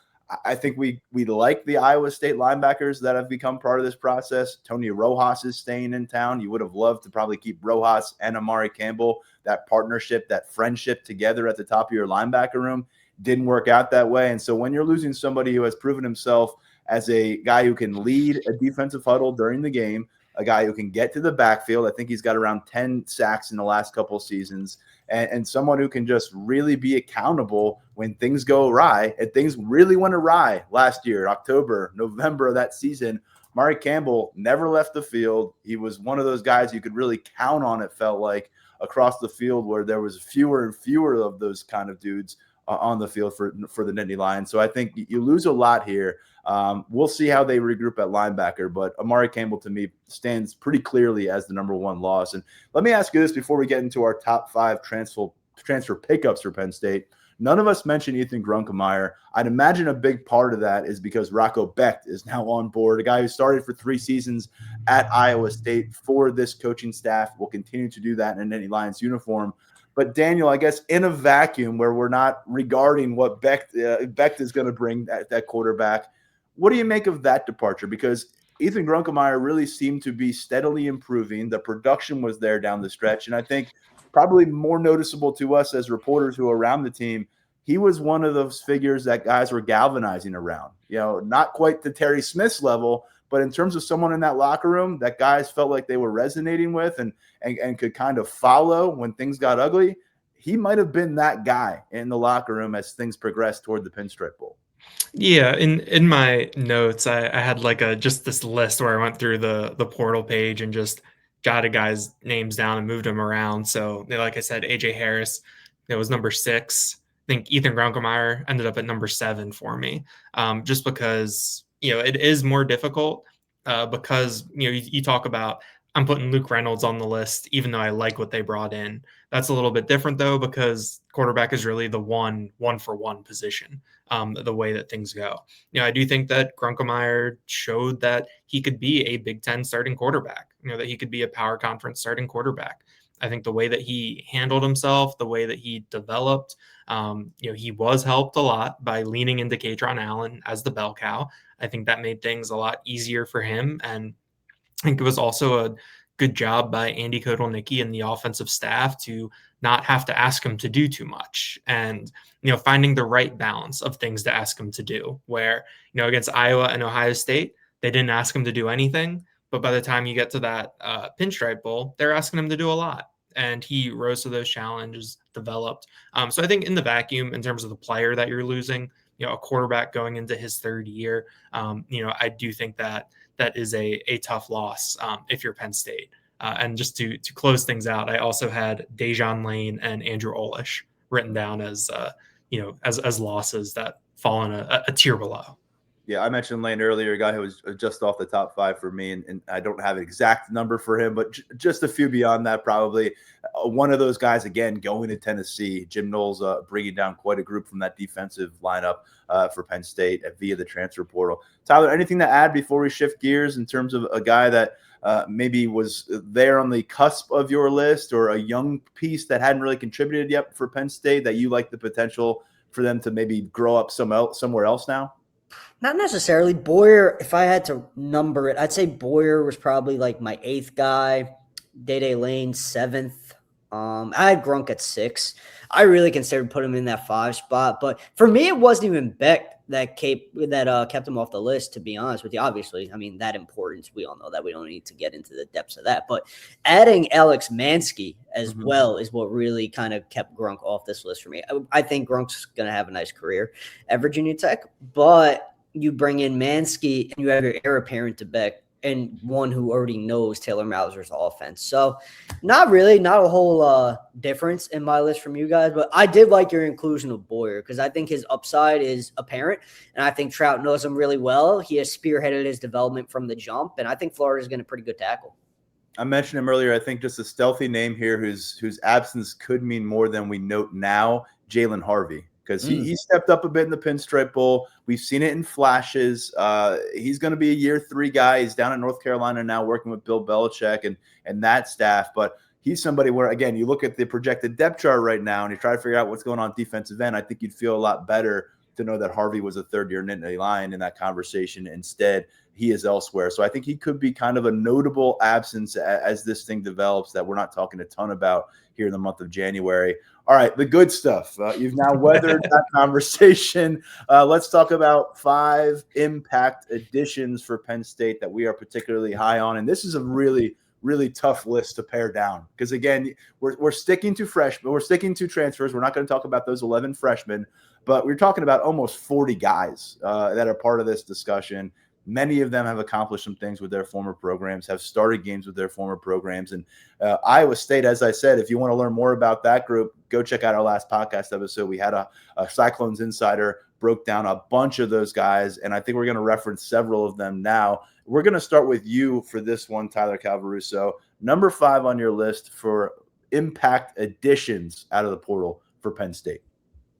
I think we like the Iowa State linebackers that have become part of this process. Tony Rojas is staying in town. You would have loved to probably keep Rojas and Amari Campbell, that partnership, that friendship together at the top of your linebacker room. Didn't work out that way. And so when you're losing somebody who has proven himself as a guy who can lead a defensive huddle during the game, a guy who can get to the backfield. I think he's got around 10 sacks in the last couple of seasons, and someone who can just really be accountable when things go awry. And things really went awry last year, October, November of that season. Amari Campbell never left the field. He was one of those guys you could really count on, it felt like, across the field, where there was fewer and fewer of those kind of dudes on the field for the Nittany Lions. So I think you lose a lot here. We'll see how they regroup at linebacker, but Amari Campbell to me stands pretty clearly as the number 1 loss. And let me ask you this before we get into our top 5 transfer pickups for Penn State. None of us mentioned Ethan Grunkemeyer. I'd imagine a big part of that is because Rocco Becht is now on board, a guy who started for 3 seasons at Iowa State for this coaching staff, will continue to do that in a Nittany Lions uniform. But Daniel, I guess in a vacuum where we're not regarding what Becht is going to bring that quarterback, what do you make of that departure? Because Ethan Grunkemeyer really seemed to be steadily improving. The production was there down the stretch. And I think probably more noticeable to us as reporters who are around the team, he was one of those figures that guys were galvanizing around. Not quite to Terry Smith's level, but in terms of someone in that locker room that guys felt like they were resonating with and could kind of follow when things got ugly, he might have been that guy in the locker room as things progressed toward the Pinstripe Bowl. Yeah, in my notes, I had like just this list where I went through the portal page and just jotted guys' names down and moved them around. So, like I said, AJ Harris, it was number 6. I think Ethan Grunkemeyer ended up at number 7 for me, just because it is more difficult because you talk about, I'm putting Luke Reynolds on the list, even though I like what they brought in. That's a little bit different though, because quarterback is really the one for one position, the way that things go. I do think that Grunkemeyer showed that he could be a Big Ten starting quarterback, that he could be a power conference starting quarterback. I think the way that he handled himself, the way that he developed, he was helped a lot by leaning into Katron Allen as the bell cow. I think that made things a lot easier for him. And I think it was also a good job by Andy Kotelnicki and the offensive staff to not have to ask him to do too much, and finding the right balance of things to ask him to do, where against Iowa and Ohio State, they didn't ask him to do anything, but by the time you get to that Pinstripe Bowl, they're asking him to do a lot, and he rose to those challenges, developed. So I think in the vacuum, in terms of the player that you're losing, a quarterback going into his 3rd year, I do think that is a tough loss if you're Penn State. And just to close things out, I also had Dejon Lane and Andrew Olish written down as as losses that fall in a tier below. Yeah, I mentioned Lane earlier, a guy who was just off the top 5 for me, and I don't have an exact number for him, but just a few beyond that probably. One of those guys, again, going to Tennessee. Jim Knowles bringing down quite a group from that defensive lineup for Penn State via the transfer portal. Tyler, anything to add before we shift gears in terms of a guy that maybe was there on the cusp of your list, or a young piece that hadn't really contributed yet for Penn State that you like the potential for them to maybe grow up somewhere else now? Not necessarily. Boyer, if I had to number it, I'd say Boyer was probably like my 8th guy, Day Lane 7th. I had Grunk at 6. I really considered putting him in that 5 spot, but for me, it wasn't even Beck that kept him off the list, to be honest with you. Obviously, I mean, that importance, we all know that. We don't need to get into the depths of that, but adding Alex Mansky as well is what really kind of kept Grunk off this list for me. I think Grunk's going to have a nice career at Virginia Tech, but you bring in Mansky and you have your heir apparent to Beck, and one who already knows Taylor Mauser's offense. So not a whole difference in my list from you guys, but I did like your inclusion of Boyer because I think his upside is apparent, and I think Trout knows him really well. He has spearheaded his development from the jump, and I think Florida's getting a pretty good tackle. I mentioned him earlier. I think just a stealthy name here whose absence could mean more than we note now, Jalen Harvey. Because he stepped up a bit in the Pinstripe Bowl. We've seen it in flashes. He's going to be a year 3 guy. He's down in North Carolina now working with Bill Belichick and that staff. But he's somebody where, again, you look at the projected depth chart right now and you try to figure out what's going on defensive end. I think you'd feel a lot better to know that Harvey was a 3rd-year Nittany Lion in that conversation. Instead, he is elsewhere. So I think he could be kind of a notable absence as this thing develops that we're not talking a ton about here in the month of January. All right, the good stuff. You've now weathered that conversation. Let's talk about 5 impact additions for Penn State that we are particularly high on. And this is a really, really tough list to pare down because, again, we're sticking to freshmen. We're sticking to transfers. We're not going to talk about those 11 freshmen, but we're talking about almost 40 guys that are part of this discussion. Many of them have accomplished some things with their former programs, have started games with their former programs. And Iowa State, as I said, if you want to learn more about that group, go check out our last podcast episode. We had a Cyclones insider broke down a bunch of those guys, and I think we're going to reference several of them now. We're going to start with you for this one, Tyler Calvaruso. Number 5 on your list for impact additions out of the portal for Penn State.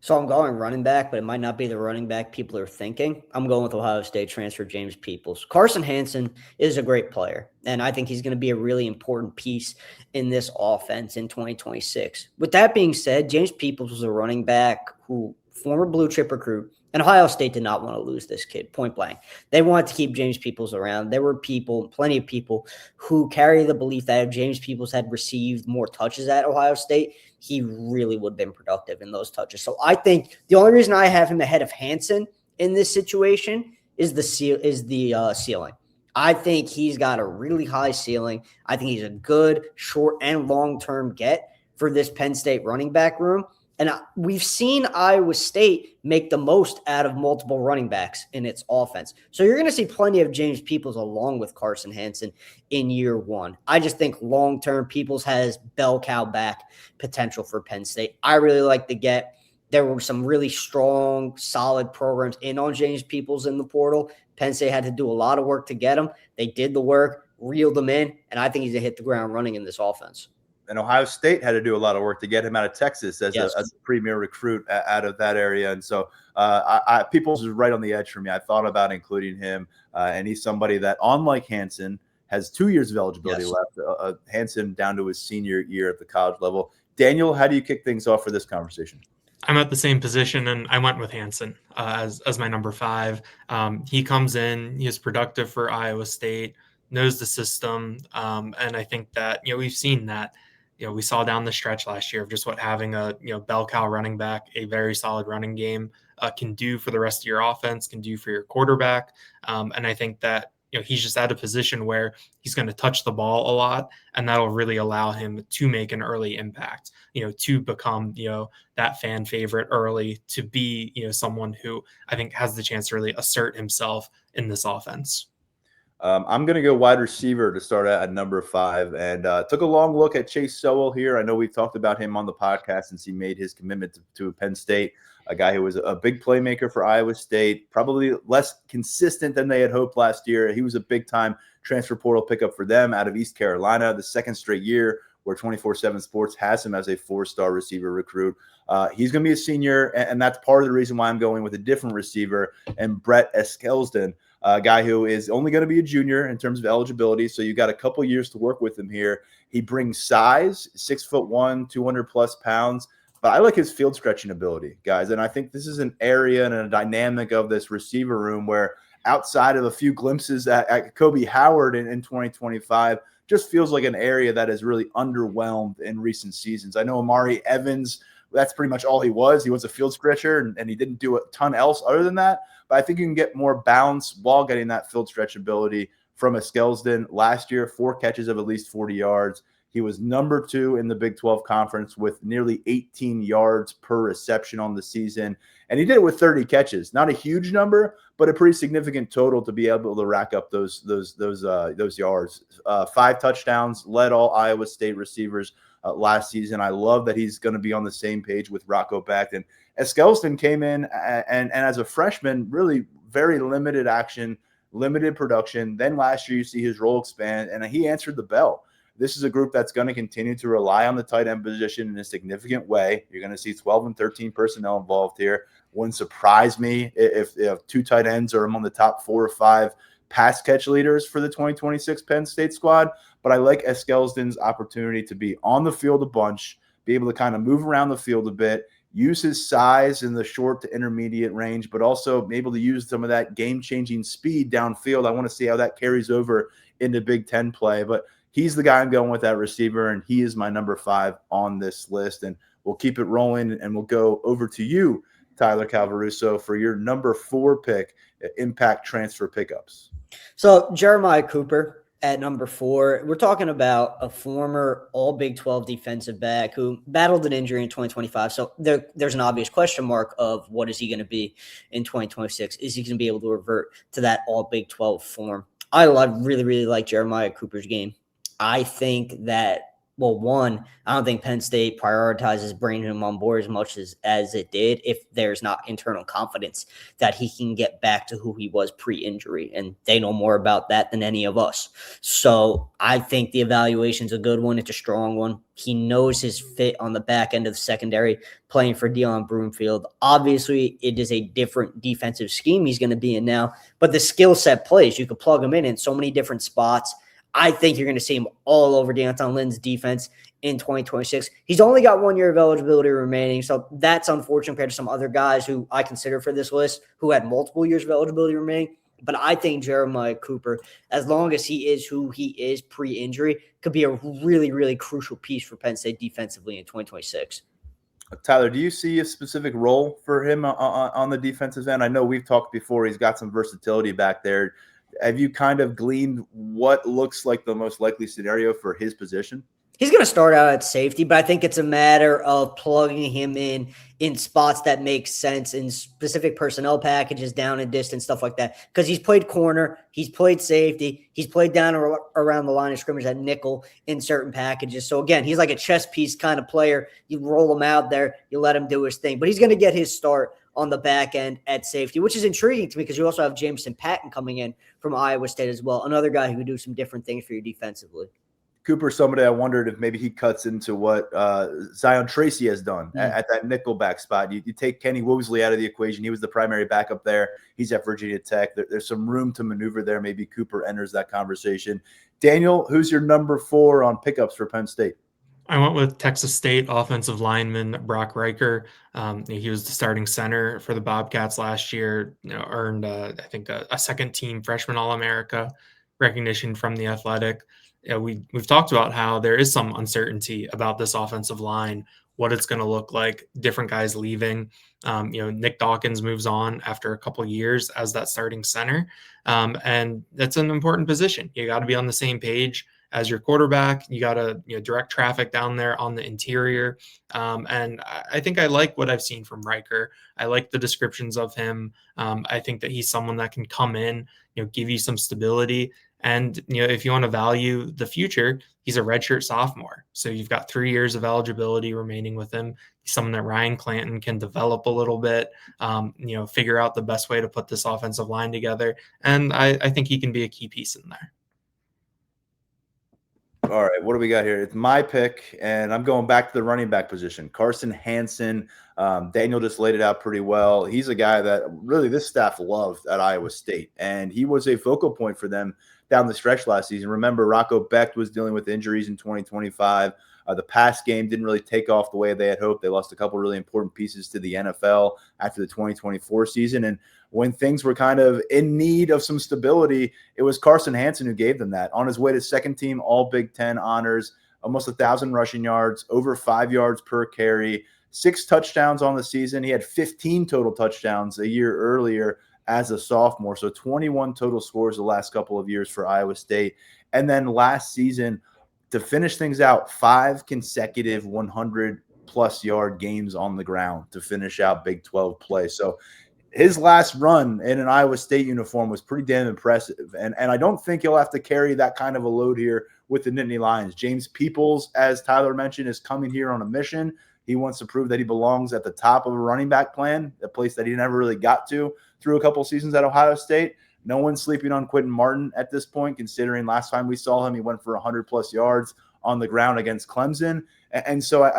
So I'm going running back, but it might not be the running back people are thinking. I'm going with Ohio State transfer James Peoples. Carson Hansen is a great player, and I think he's going to be a really important piece in this offense in 2026. With that being said, James Peoples was a running back who former blue chip recruit, and Ohio State did not want to lose this kid, point blank. They wanted to keep James Peoples around. There were plenty of people who carry the belief that if James Peoples had received more touches at Ohio State, he really would have been productive in those touches. So I think the only reason I have him ahead of Hansen in this situation is the ceiling. I think he's got a really high ceiling. I think he's a good short and long-term get for this Penn State running back room. And we've seen Iowa State make the most out of multiple running backs in its offense. So you're going to see plenty of James Peoples along with Carson Hansen in year 1. I just think long-term Peoples has bell cow back potential for Penn State. I really like the get. There were some really strong, solid programs in on James Peoples in the portal. Penn State had to do a lot of work to get him. They did the work, reeled him in, and I think he's going to hit the ground running in this offense. And Ohio State had to do a lot of work to get him out of Texas as a premier recruit out of that area. And so Peoples is right on the edge for me. I thought about including him, and he's somebody that, unlike Hansen, has 2 years of eligibility left. Hansen down to his senior year at the college level. Daniel, how do you kick things off for this conversation? I'm at the same position, and I went with Hansen as my number 5. He comes in, he is productive for Iowa State, knows the system, and I think that we've seen that. We saw down the stretch last year of just what having a bell cow running back, a very solid running game can do for the rest of your offense, can do for your quarterback. And I think that he's just at a position where he's going to touch the ball a lot, and that'll really allow him to make an early impact, to become, that fan favorite early, to be, someone who I think has the chance to really assert himself in this offense. I'm going to go wide receiver to start at number 5, and took a long look at Chase Sowell here. I know we've talked about him on the podcast since he made his commitment to Penn State. a guy who was a big playmaker for Iowa State, probably less consistent than they had hoped last year. He was a big-time transfer portal pickup for them out of East Carolina, the second straight year where 24/7 Sports has him as a 4-star receiver recruit. He's going to be a senior, and that's part of the reason why I'm going with a different receiver, and Brett Eskelsden, a guy who is only going to be a junior in terms of eligibility, so you got a couple years to work with him here. He brings size, 6'1", 200+ pounds, but I like his field stretching ability, guys, and I think this is an area and a dynamic of this receiver room where outside of a few glimpses at Kobe Howard in 2025, just feels like an area that is really underwhelmed in recent seasons. I know Amari Evans, that's pretty much all he was. He was a field stretcher, and he didn't do a ton else other than that. But I think you can get more bounce while getting that field stretch ability from Eskelsden. Last year, 4 catches of at least 40 yards. He was number 2 in the Big 12 Conference with nearly 18 yards per reception on the season. And he did it with 30 catches. Not a huge number, but a pretty significant total to be able to rack up those yards. 5 touchdowns, led all Iowa State receivers last season. I love that he's going to be on the same page with Rocco Becht. Eskelsden came in and as a freshman, really very limited action, limited production. Then last year, you see his role expand, and he answered the bell. This is a group that's going to continue to rely on the tight end position in a significant way. You're going to see 12 and 13 personnel involved here. Wouldn't surprise me if 2 tight ends are among the top 4 or 5 pass catch leaders for the 2026 Penn State squad. But I like Eskelsden's opportunity to be on the field a bunch, be able to kind of move around the field a bit, use his size in the short to intermediate range, but also be able to use some of that game-changing speed downfield. I want to see how that carries over into Big Ten play. But he's the guy I'm going with, that receiver, and he is my number 5 on this list. And we'll keep it rolling, and we'll go over to you, Tyler Calvaruso, for your number 4 pick, impact transfer pickups. So Jeremiah Cooper at number 4. We're talking about a former all Big 12 defensive back who battled an injury in 2025. So there's an obvious question mark of what is he going to be in 2026? Is he going to be able to revert to that all Big 12 form? I really, really like Jeremiah Cooper's game. I think that, well, one, I don't think Penn State prioritizes bringing him on board as much as it did if there's not internal confidence that he can get back to who he was pre-injury. And they know more about that than any of us. So I think the evaluation's a good one. It's a strong one. He knows his fit on the back end of the secondary, playing for Deion Broomfield. Obviously, it is a different defensive scheme he's going to be in now, but the skill set plays. You could plug him in so many different spots. I think you're going to see him all over D'Anton Lynn's defense in 2026. He's only got 1 year of eligibility remaining, so that's unfortunate compared to some other guys who I consider for this list who had multiple years of eligibility remaining. But I think Jeremiah Cooper, as long as he is who he is pre-injury, could be a really, really crucial piece for Penn State defensively in 2026. Tyler, do you see a specific role for him on the defensive end? I know we've talked before. He's got some versatility back there. Have you kind of gleaned what looks like the most likely scenario for his position? He's going to start out at safety, but I think it's a matter of plugging him in spots that make sense in specific personnel packages, down and distance, stuff like that. Because he's played corner, he's played safety, he's played down around the line of scrimmage at nickel in certain packages. So again, he's like a chess piece kind of player. You roll him out there, you let him do his thing. But he's going to get his start on the back end at safety, which is intriguing to me because you also have Jameson Patton coming in from Iowa State as well, another guy who can do some different things for you defensively. Cooper, somebody I wondered if maybe he cuts into what Zion Tracy has done at that nickelback spot. You take Kenny Woosley out of the equation. He was the primary backup there. He's at Virginia Tech. There's some room to maneuver there. Maybe Cooper enters that conversation. Daniel, who's your number 4 on pickups for Penn State? I went with Texas State offensive lineman Brock Riker. He was the starting center for the Bobcats last year. Earned I think a second-team freshman All-America recognition from The Athletic. We've talked about how there is some uncertainty about this offensive line, what it's going to look like. Different guys leaving. Nick Dawkins moves on after a couple of years as that starting center, and that's an important position. You got to be on the same page as your quarterback. You got to direct traffic down there on the interior. And I think I like what I've seen from Riker. I like the descriptions of him. I think that he's someone that can come in, give you some stability And, if you want to value the future, he's a redshirt sophomore. So you've got 3 years of eligibility remaining with him. He's someone that Ryan Clanton can develop a little bit, figure out the best way to put this offensive line together. And I think he can be a key piece in there. All right, what do we got here? It's my pick, and I'm going back to the running back position. Carson Hansen. Daniel just laid it out pretty well. He's a guy that really this staff loved at Iowa State, and he was a focal point for them down the stretch last season. Remember, Rocco Becht was dealing with injuries in 2025. The pass game didn't really take off the way they had hoped. They lost a couple really important pieces to the NFL after the 2024 season. And when things were kind of in need of some stability, it was Carson Hansen who gave them that. On his way to second team All Big Ten honors, almost 1,000 rushing yards, over 5 yards per carry, 6 touchdowns on the season. He had 15 total touchdowns a year earlier as a sophomore. So 21 total scores the last couple of years for Iowa State. And then last season, to finish things out, 5 consecutive 100-plus yard games on the ground to finish out Big 12 play. So his last run in an Iowa State uniform was pretty damn impressive. And I don't think he'll have to carry that kind of a load here with the Nittany Lions. James Peoples, as Tyler mentioned, is coming here on a mission. He wants to prove that he belongs at the top of a running back plan, a place that he never really got to through a couple seasons at Ohio State. No one's sleeping on Quentin Martin at this point, considering last time we saw him, he went for 100-plus yards on the ground against Clemson. And so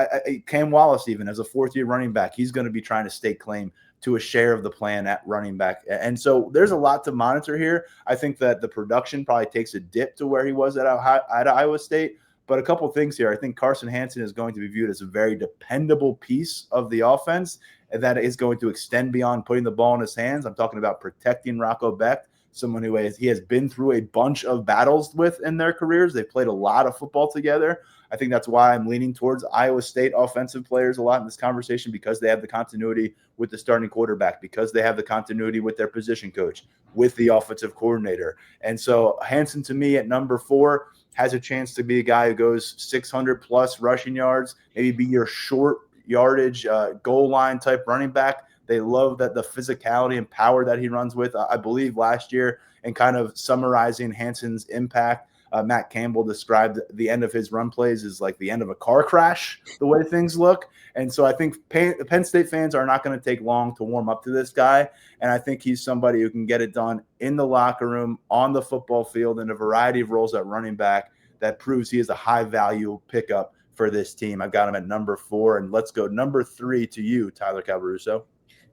Cam Wallace, even as a fourth-year running back, he's going to be trying to stake claim to a share of the plan at running back. And so there's a lot to monitor here. I think that the production probably takes a dip to where he was at Iowa State. But a couple of things here. I think Carson Hansen is going to be viewed as a very dependable piece of the offense, and that is going to extend beyond putting the ball in his hands. I'm talking about protecting Rocco Becht, someone who he has been through a bunch of battles with in their careers. They've played a lot of football together. I think that's why I'm leaning towards Iowa State offensive players a lot in this conversation, because they have the continuity with the starting quarterback, because they have the continuity with their position coach, with the offensive coordinator. And so Hansen, to me, at number 4, has a chance to be a guy who goes 600-plus rushing yards, maybe be your short yardage goal line type running back. They love that the physicality and power that he runs with. I believe last year, and kind of summarizing Hansen's impact, Matt Campbell described the end of his run plays as like the end of a car crash, the way things look. And so I think Penn State fans are not going to take long to warm up to this guy. And I think he's somebody who can get it done in the locker room, on the football field, in a variety of roles at running back that proves he is a high-value pickup for this team. I've got him at number 4. And let's go number 3 to you, Tyler Calvaruso.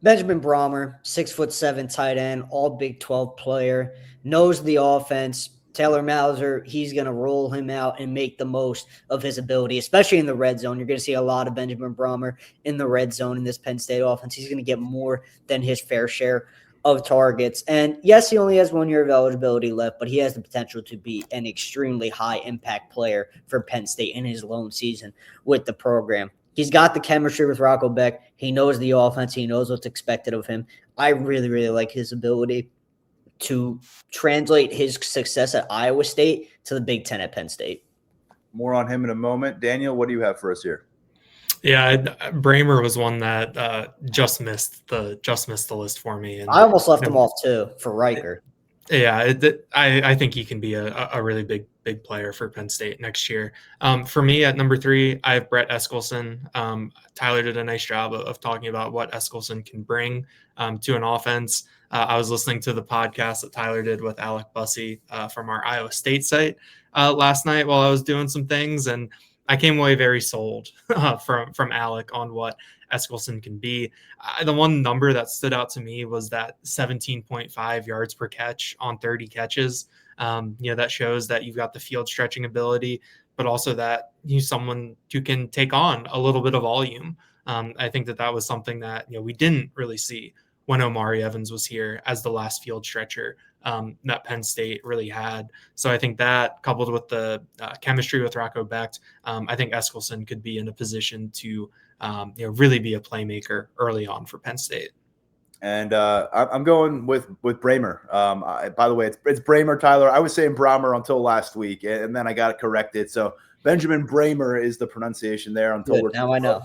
Benjamin Brahmer, 6'7" tight end, all Big 12 player, knows the offense. Taylor Mauser, he's going to roll him out and make the most of his ability, especially in the red zone. You're going to see a lot of Benjamin Brahmer in the red zone in this Penn State offense. He's going to get more than his fair share of targets. And yes, he only has 1 year of eligibility left, but he has the potential to be an extremely high impact player for Penn State in his lone season with the program. He's got the chemistry with Rocco Becht. He knows the offense. He knows what's expected of him. I really, really like his ability to translate his success at Iowa State to the Big Ten at Penn State. More on him in a moment. Daniel, what do you have for us here? Yeah, Bramer was one that just missed the list for me. And I almost left him off too for Riker. Yeah, I think he can be a really big player for Penn State next year. For me, at number 3, I have Brett Eskelson. Tyler did a nice job of talking about what Eskelson can bring to an offense. I was listening to the podcast that Tyler did with Alec Bussey from our Iowa State site last night while I was doing some things, and I came away very sold from Alec on what Eskelson can be. The one number that stood out to me was that 17.5 yards per catch on 30 catches. That shows that you've got the field stretching ability, but also that he's someone who can take on a little bit of volume. I think that was something that we didn't really see when Omari Evans was here as the last field stretcher that Penn State really had. So I think that, coupled with the chemistry with Rocco Becht, I think Eskelson could be in a position to really be a playmaker early on for Penn State. And I'm going with Bramer. By the way, it's Bramer, Tyler. I was saying Brahmer until last week, and then I got corrected. So Benjamin Bramer is the pronunciation there. Now I know.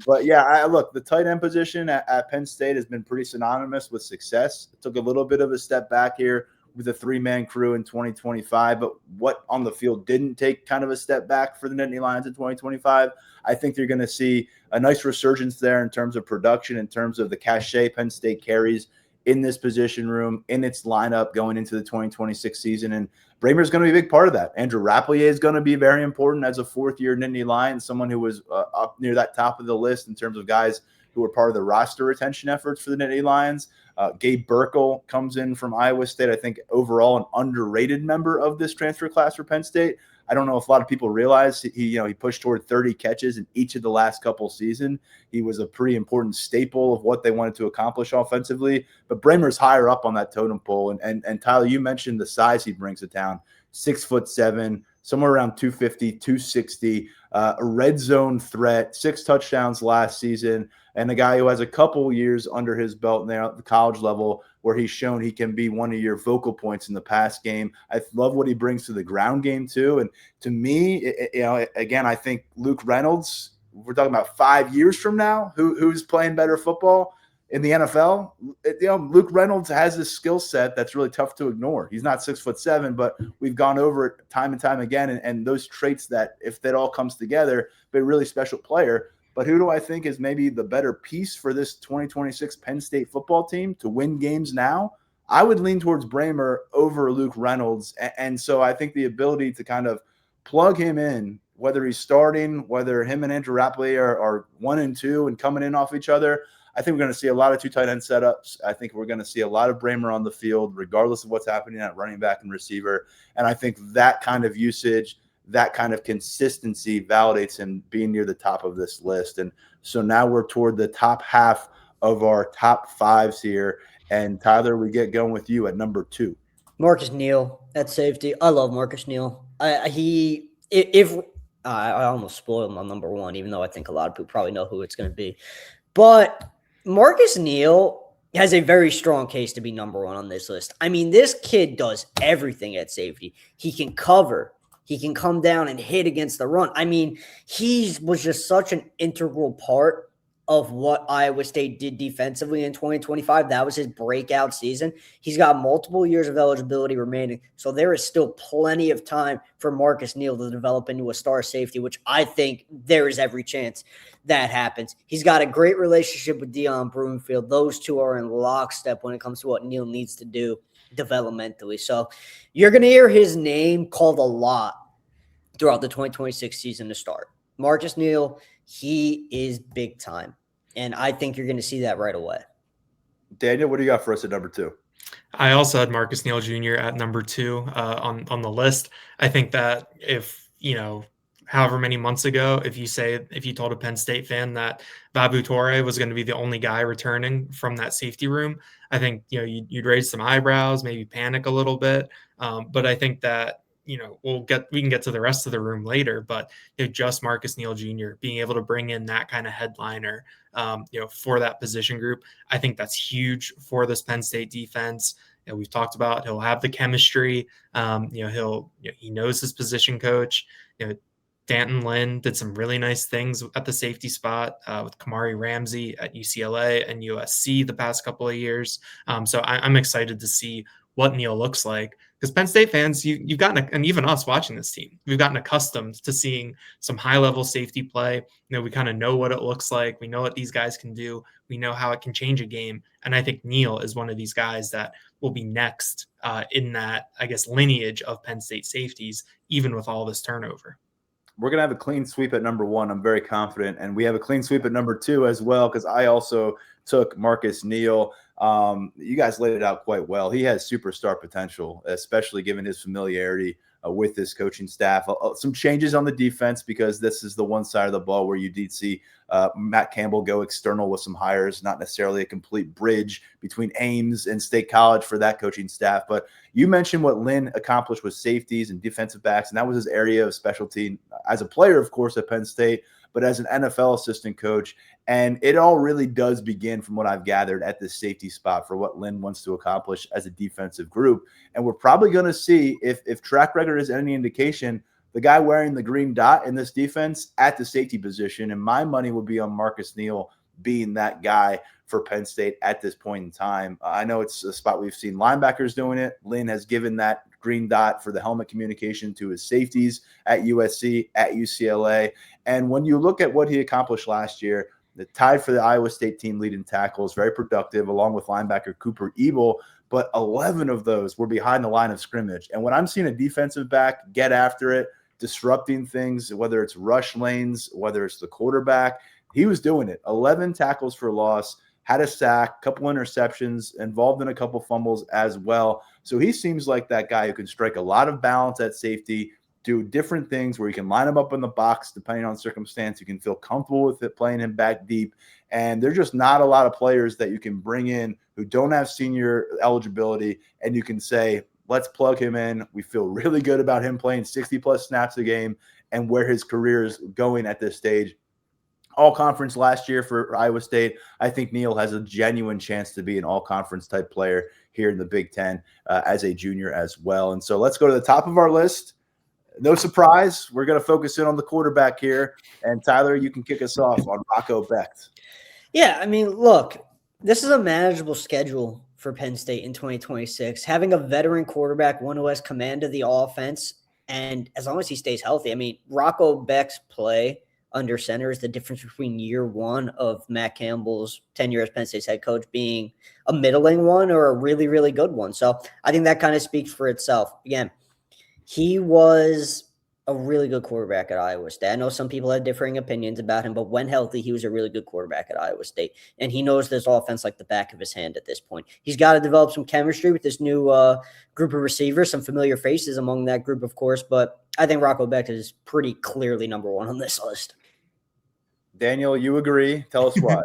But yeah, look, the tight end position at Penn State has been pretty synonymous with success. It took a little bit of a step back here with a 3-man crew in 2025, but what on the field didn't take kind of a step back for the Nittany Lions in 2025. I think they're going to see a nice resurgence there in terms of production, in terms of the cachet Penn State carries in this position room, in its lineup going into the 2026 season. And Bramer is going to be a big part of that. Andrew Rapplier is going to be very important as a fourth-year Nittany Lion, someone who was up near that top of the list in terms of guys who were part of the roster retention efforts for the Nittany Lions. Gabe Burkle comes in from Iowa State. I think overall an underrated member of this transfer class for Penn State. I don't know if a lot of people realize he pushed toward 30 catches in each of the last couple seasons. He was a pretty important staple of what they wanted to accomplish offensively. But Bramer's higher up on that totem pole. And Tyler, you mentioned the size he brings to town. 6'7", somewhere around 250, 260, a red zone threat, 6 touchdowns last season, and a guy who has a couple years under his belt now at the college level where he's shown he can be one of your vocal points in the pass game. I love what he brings to the ground game too. And to me, again, I think Luke Reynolds, we're talking about 5 years from now, who's playing better football in the NFL. Luke Reynolds has this skill set that's really tough to ignore. He's not 6'7", but we've gone over it time and time again. And those traits that, if that all comes together, be a really special player. But who do I think is maybe the better piece for this 2026 Penn State football team to win games now? I would lean towards Bramer over Luke Reynolds. And so I think the ability to kind of plug him in, whether he's starting, whether him and Andrew Rapplier are 1 and 2 and coming in off each other, I think we're going to see a lot of 2 tight end setups. I think we're going to see a lot of Bramer on the field, regardless of what's happening at running back and receiver. And I think that kind of usage, that kind of consistency validates him being near the top of this list. And so now we're toward the top half of our top 5s here. And Tyler, we get going with you at number 2. Marcus Neal at safety. I love Marcus Neal. I almost spoiled my number 1, even though I think a lot of people probably know who it's going to be. But Marcus Neal has a very strong case to be number 1 on this list. I mean, this kid does everything at safety. He can cover. He can come down and hit against the run. I mean, he was just such an integral part of what Iowa State did defensively in 2025. That was his breakout season. He's got multiple years of eligibility remaining, so there is still plenty of time for Marcus Neal to develop into a star safety, which I think there is every chance that happens. He's got a great relationship with Deion Broomfield. Those two are in lockstep when it comes to what Neal needs to do developmentally. So you're going to hear his name called a lot throughout the 2026 season to start. Marcus Neal, he is big time. And I think you're going to see that right away. Daniel, what do you got for us at number 2? I also had Marcus Neal Jr. at number 2 on the list. I think that if, however many months ago, if you told a Penn State fan that Babu Toure was going to be the only guy returning from that safety room, I think, you'd raise some eyebrows, maybe panic a little bit. But I think that, we can get to the rest of the room later, but just Marcus Neal Jr. being able to bring in that kind of headliner, for that position group, I think that's huge for this Penn State defense. We've talked about he'll have the chemistry. He knows his position coach. Danton Lynn did some really nice things at the safety spot with Kamari Ramsey at UCLA and USC the past couple of years. So I'm excited to see what Neal looks like, because Penn State fans, you've gotten, and even us watching this team, we've gotten accustomed to seeing some high-level safety play. We kind of know what it looks like. We know what these guys can do. We know how it can change a game. And I think Neal is one of these guys that will be next in that, I guess, lineage of Penn State safeties, even with all this turnover. We're going to have a clean sweep at number 1. I'm very confident. And we have a clean sweep at number 2 as well, because I also took Marcus Neal. You guys laid it out quite well. He has superstar potential, especially given his familiarity with this coaching staff. Some changes on the defense, because this is the one side of the ball where you did see Matt Campbell go external with some hires, not necessarily a complete bridge between Ames and State College for that coaching staff. But you mentioned what Lynn accomplished with safeties and defensive backs, and that was his area of specialty as a player, of course, at Penn State, but as an NFL assistant coach. And it all really does begin, from what I've gathered, at the safety spot for what Lynn wants to accomplish as a defensive group. And we're probably going to see, if track record is any indication, the guy wearing the green dot in this defense at the safety position. And my money would be on Marcus Neal being that guy for Penn State at this point in time. I know it's a spot we've seen linebackers doing it. Lynn has given that green dot for the helmet communication to his safeties at USC, at UCLA. And when you look at what he accomplished last year, the tied for the Iowa State team leading tackles, very productive, along with linebacker Cooper Ebel, but 11 of those were behind the line of scrimmage. And when I'm seeing a defensive back get after it, disrupting things, whether it's rush lanes, whether it's the quarterback, he was doing it. 11 tackles for loss, had a sack, couple interceptions, involved in a couple fumbles as well. So he seems like that guy who can strike a lot of balance at safety, do different things where you can line him up in the box depending on circumstance. You can feel comfortable with it, playing him back deep. And there's just not a lot of players that you can bring in who don't have senior eligibility, and you can say, let's plug him in. We feel really good about him playing 60-plus snaps a game and where his career is going at this stage. All-conference last year for Iowa State. I think Neal has a genuine chance to be an all-conference type player here in the Big Ten as a junior as well. And so let's go to the top of our list. No surprise, we're going to focus in on the quarterback here. And Tyler, you can kick us off on Rocco Becht. Yeah, I mean, look, this is a manageable schedule for Penn State in 2026. Having a veteran quarterback, one who has command of the offense, and as long as he stays healthy, I mean, Rocco Becht's play under center is the difference between year one of Matt Campbell's tenure as Penn State's head coach being a middling one or a really, really good one. So I think that kind of speaks for itself. Again, he was a really good quarterback at Iowa State. I know some people had differing opinions about him, but when healthy, he was a really good quarterback at Iowa State. And he knows this offense like the back of his hand at this point. He's got to develop some chemistry with this new group of receivers, some familiar faces among that group, of course. But I think Rocco Becht is pretty clearly number one on this list. Daniel, you agree? Tell us why.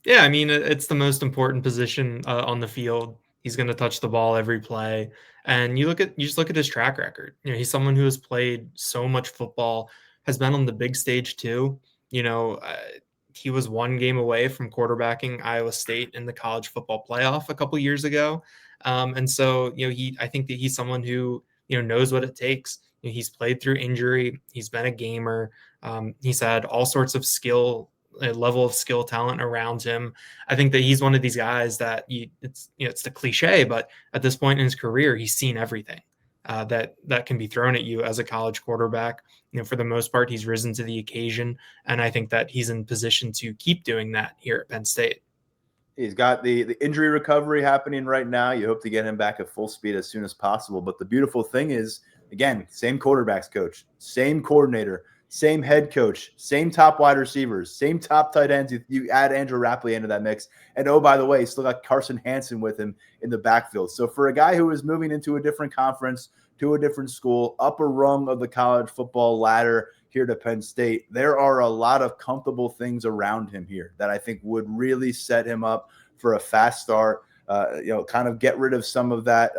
Yeah, I mean, it's the most important position on the field. He's going to touch the ball every play. And you just look at his track record. You know, he's someone who has played so much football, has been on the big stage too. You know, he was one game away from quarterbacking Iowa State in the college football playoff a couple years ago. And so, you know, I think that he's someone who, you know, knows what it takes. You know, he's played through injury. He's been a gamer. He's had all sorts of a level of skill talent around him. I think that he's one of these guys that it's the cliche, but at this point in his career, he's seen everything that can be thrown at you as a college quarterback. You know, for the most part, he's risen to the occasion, and I think that he's in position to keep doing that here at Penn State. He's got the injury recovery happening right now. You hope to get him back at full speed as soon as possible. But the beautiful thing is, again, same quarterbacks coach, same coordinator, same head coach, same top wide receivers, same top tight ends. You add Andrew Rapley into that mix. And, oh, by the way, still got Carson Hansen with him in the backfield. So for a guy who is moving into a different conference, to a different school, upper rung of the college football ladder here to Penn State, there are a lot of comfortable things around him here that I think would really set him up for a fast start. Kind of get rid of some of that.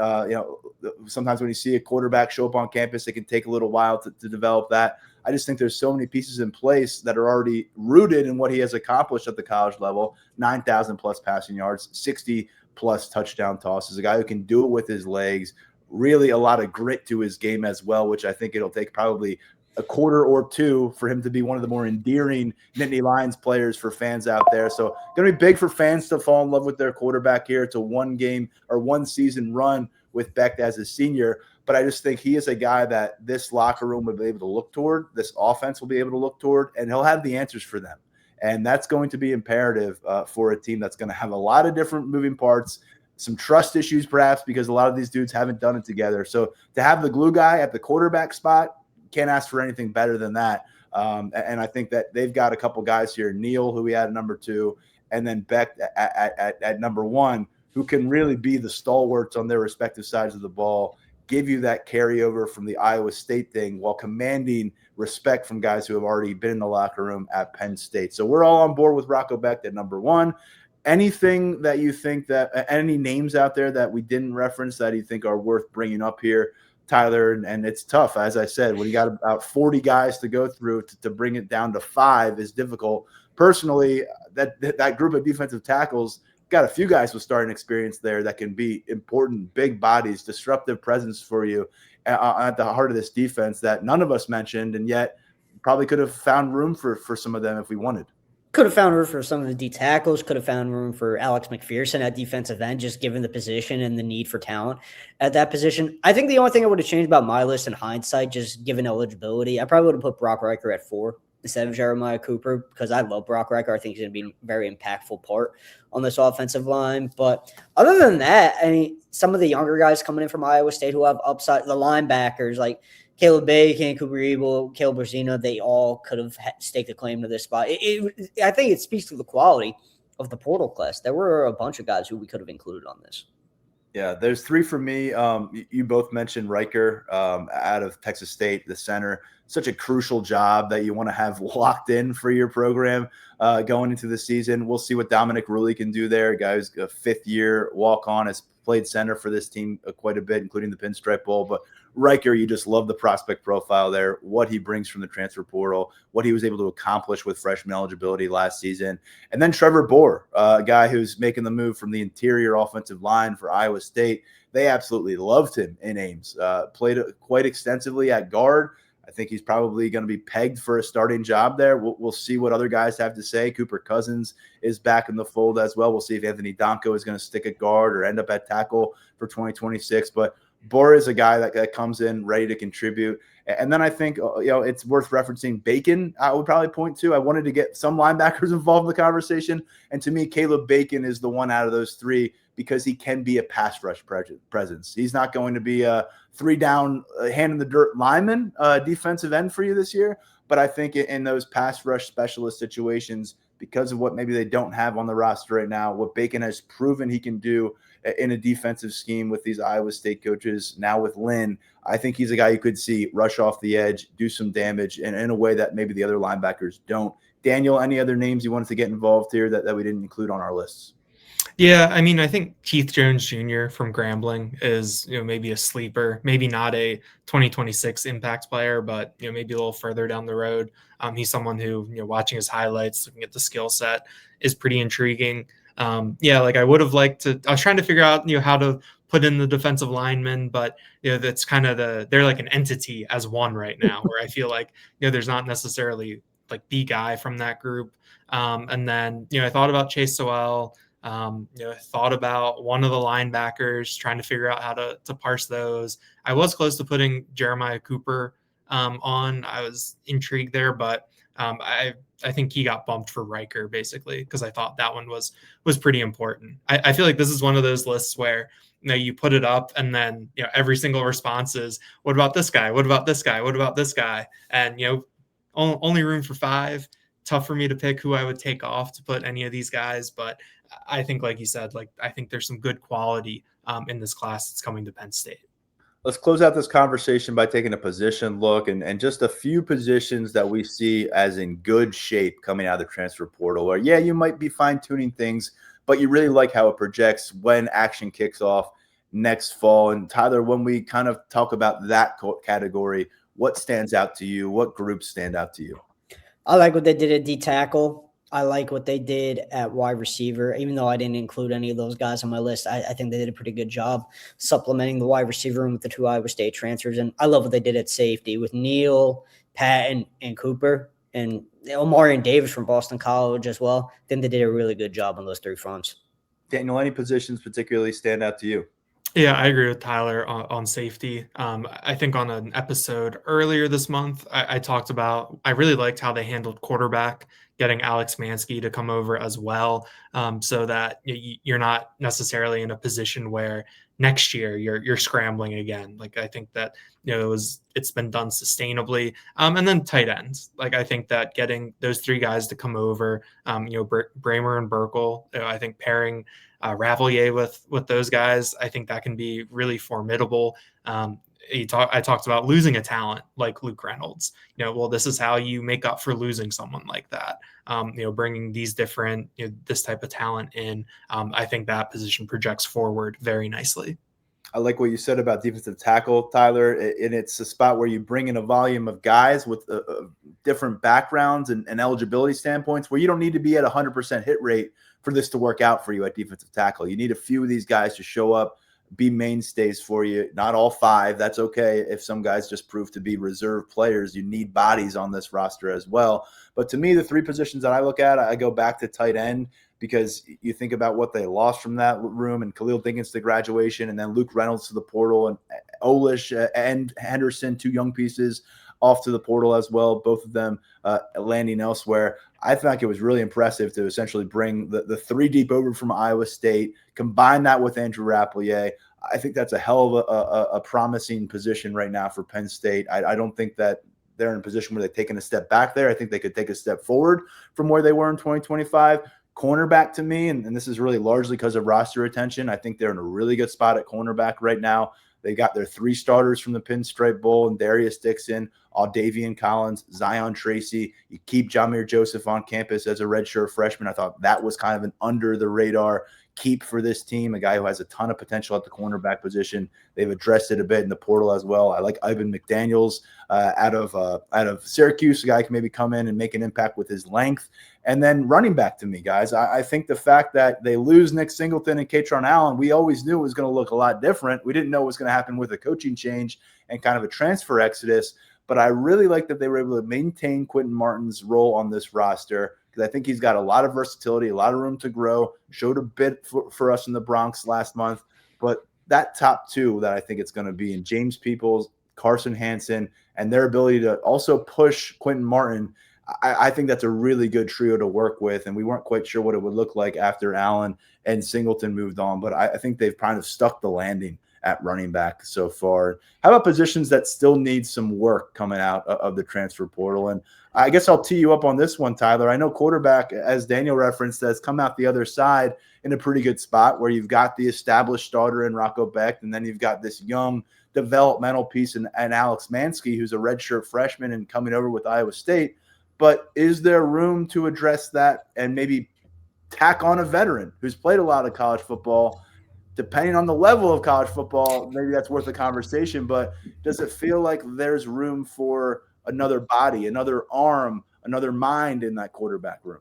Sometimes when you see a quarterback show up on campus, it can take a little while to develop that. I just think there's so many pieces in place that are already rooted in what he has accomplished at the college level, 9,000 plus passing yards, 60 plus touchdown tosses, a guy who can do it with his legs, really a lot of grit to his game as well, which I think it'll take probably a quarter or two for him to be one of the more endearing Nittany Lions players for fans out there. So going to be big for fans to fall in love with their quarterback here. It's a one season run with Becht as a senior. But I just think he is a guy that this locker room will be able to look toward, this offense will be able to look toward, and he'll have the answers for them. And that's going to be imperative for a team that's going to have a lot of different moving parts, some trust issues perhaps because a lot of these dudes haven't done it together. So to have the glue guy at the quarterback spot, can't ask for anything better than that. And I think that they've got a couple guys here, Neal, who we had at number 2, and then Becht at number 1, who can really be the stalwarts on their respective sides of the ball, give you that carryover from the Iowa State thing while commanding respect from guys who have already been in the locker room at Penn State. So we're all on board with Rocco Becht at number 1. Anything that you think that any names out there that we didn't reference that you think are worth bringing up here, Tyler? And it's tough. As I said, when you got about 40 guys to go through to bring it down to 5 is difficult. Personally, that group of defensive tackles, got a few guys with starting experience there that can be important, big bodies, disruptive presence for you at the heart of this defense that none of us mentioned, and yet probably could have found room for some of them if we wanted. Could have found room for some of the D tackles, could have found room for Alex McPherson at defensive end, just given the position and the need for talent at that position. I think the only thing I would have changed about my list in hindsight, just given eligibility, I probably would have put Brock Riker at 4 instead of Jeremiah Cooper, because I love Brock Riker. I think he's going to be a very impactful part on this offensive line. But other than that, I mean, some of the younger guys coming in from Iowa State who have upside, the linebackers like Caleb Bacon, Cooper Ebel, Caleb Brzina, they all could have staked a claim to this spot. I think it speaks to the quality of the portal class. There were a bunch of guys who we could have included on this. Yeah, there's 3 for me. You both mentioned Riker out of Texas State, the center. Such a crucial job that you want to have locked in for your program going into the season. We'll see what Dominic Rulli can do there. A guy who's a 5th-year walk-on, has played center for this team quite a bit, including the Pinstripe Bowl. But Riker, you just love the prospect profile there, what he brings from the transfer portal, what he was able to accomplish with freshman eligibility last season. And then Trevor Bohr, a guy who's making the move from the interior offensive line for Iowa State. They absolutely loved him in Ames, played quite extensively at guard. I think he's probably going to be pegged for a starting job there. We'll see what other guys have to say. Cooper Cousins is back in the fold as well. We'll see if Anthony Donko is going to stick at guard or end up at tackle for 2026. But Bohr is a guy that comes in ready to contribute. And then I think, it's worth referencing Bacon. I would probably point to. I wanted to get some linebackers involved in the conversation. And to me, Caleb Bacon is the one out of those 3 because he can be a pass rush presence. He's not going to be a 3-down, hand in the dirt lineman, defensive end for you this year. But I think in those pass rush specialist situations, because of what maybe they don't have on the roster right now, what Bacon has proven he can do in a defensive scheme with these Iowa State coaches, now with Lynn, I think he's a guy you could see rush off the edge, do some damage, and in a way that maybe the other linebackers don't. Daniel, any other names you wanted to get involved here that we didn't include on our lists? Yeah, I mean, I think Keith Jones Jr. from Grambling is, maybe a sleeper, maybe not a 2026 impact player, but, maybe a little further down the road. He's someone who, watching his highlights, looking at the skill set is pretty intriguing. I would have liked to, I was trying to figure out, how to put in the defensive linemen, but, that's kind of they're like an entity as one right now, where I feel like, there's not necessarily like the guy from that group. And then, I thought about Chase Sowell. I thought about one of the linebackers, trying to figure out how to parse those. I was close to putting Jeremiah Cooper on. I was intrigued there, but I think he got bumped for Riker basically because I thought that one was pretty important. I feel like this is one of those lists where you put it up and then every single response is, what about this guy? What about this guy? What about this guy? And only room for 5. Tough for me to pick who I would take off to put any of these guys, but I think, like you said, I think there's some good quality in this class that's coming to Penn State. Let's close out this conversation by taking a position look and just a few positions that we see as in good shape coming out of the transfer portal, where, you might be fine-tuning things, but you really like how it projects when action kicks off next fall. And Tyler, when we kind of talk about that category, what stands out to you? What groups stand out to you? I like what they did at D tackle. I like what they did at wide receiver. Even though I didn't include any of those guys on my list, I think they did a pretty good job supplementing the wide receiver room with the 2 Iowa State transfers. And I love what they did at safety with Neal, Patton, and Cooper, and Omarion Davis from Boston College as well. I think they did a really good job on those 3 fronts. Daniel, any positions particularly stand out to you? Yeah, I agree with Tyler on safety. I think on an episode earlier this month, I talked about, I really liked how they handled quarterback, getting Alex Mansky to come over as well, so that you're not necessarily in a position where next year you're scrambling again. I think that it's been done sustainably. And then tight ends. I think that getting those 3 guys to come over, Bramer and Burkle, I think pairing Ravelier with those guys, I think that can be really formidable. I talked about losing a talent like Luke Reynolds. This is how you make up for losing someone like that. Bringing these different, this type of talent in, I think that position projects forward very nicely. I like what you said about defensive tackle, Tyler, and it's a spot where you bring in a volume of guys with different backgrounds and eligibility standpoints, where you don't need to be at 100% hit rate for this to work out for you at defensive tackle. You need a few of these guys to show up, be mainstays for you. Not all 5. That's okay if some guys just prove to be reserve players. You need bodies on this roster as well. But to me, the 3 positions that I look at, I go back to tight end, because you think about what they lost from that room, and Khalil Dinkins to graduation, and then Luke Reynolds to the portal, and Olish and Henderson, 2 young pieces off to the portal as well, both of them landing elsewhere. I think it was really impressive to essentially bring the 3 deep over from Iowa State, combine that with Andrew Rapplier. I think that's a hell of a promising position right now for Penn State. I don't think that they're in a position where they've taken a step back there. I think they could take a step forward from where they were in 2025. Cornerback, to me, and this is really largely because of roster retention, I think they're in a really good spot at cornerback right now. They got their 3 starters from the Pinstripe Bowl, and Darius Dixon, Aldavian Collins, Zion Tracy. You keep Jamir Joseph on campus as a redshirt freshman. I thought that was kind of an under-the-radar keep for this team, a guy who has a ton of potential at the cornerback position. They've addressed it a bit in the portal as well. I like Ivan McDaniels out of Syracuse, a guy who can maybe come in and make an impact with his length. And then running back, to me, guys, I think the fact that they lose Nick Singleton and Katron Allen, we always knew it was going to look a lot different. We didn't know what was going to happen with a coaching change and kind of a transfer exodus. But I really like that they were able to maintain Quentin Martin's role on this roster, because I think he's got a lot of versatility, a lot of room to grow, showed a bit for us in the Bronx last month. But that top 2 that I think it's going to be in James Peoples, Carson Hansen, and their ability to also push Quentin Martin, I think that's a really good trio to work with. And we weren't quite sure what it would look like after Allen and Singleton moved on. But I think they've kind of stuck the landing at running back so far. How about positions that still need some work coming out of the transfer portal? And I guess I'll tee you up on this one, Tyler. I know quarterback, as Daniel referenced, has come out the other side in a pretty good spot, where you've got the established starter in Rocco Becht, and then you've got this young developmental piece in Alex Mansky, who's a redshirt freshman and coming over with Iowa State. But is there room to address that and maybe tack on a veteran who's played a lot of college football? Depending on the level of college football, maybe that's worth a conversation. But does it feel like there's room for another body, another arm, another mind in that quarterback room?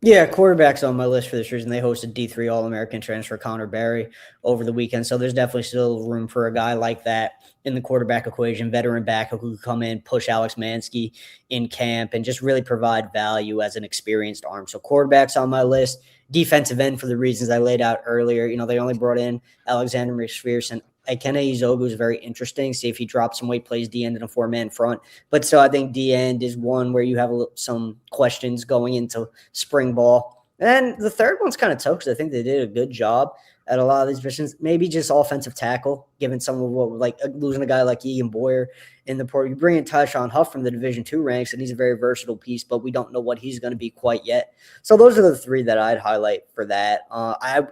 Yeah, quarterback's on my list for this reason. They hosted D3 All-American transfer Connor Berry over the weekend. So there's definitely still room for a guy like that in the quarterback equation, veteran back who could come in, push Alex Mansky in camp, and just really provide value as an experienced arm. So quarterback's on my list. Defensive end, for the reasons I laid out earlier. They only brought in Alexander McPherson. Ikena Izogu is very interesting. See if he drops some weight, plays D-end in a 4-man front. But so I think D-end is one where you have some questions going into spring ball. And the third one's kind of tough, because I think they did a good job at a lot of these positions. Maybe just offensive tackle, given some of what, like losing a guy like Egan Boyer in the portal. You bring in Tyshawn Huff from the Division II ranks, and he's a very versatile piece, but we don't know what he's going to be quite yet. So those are the 3 that I'd highlight for that.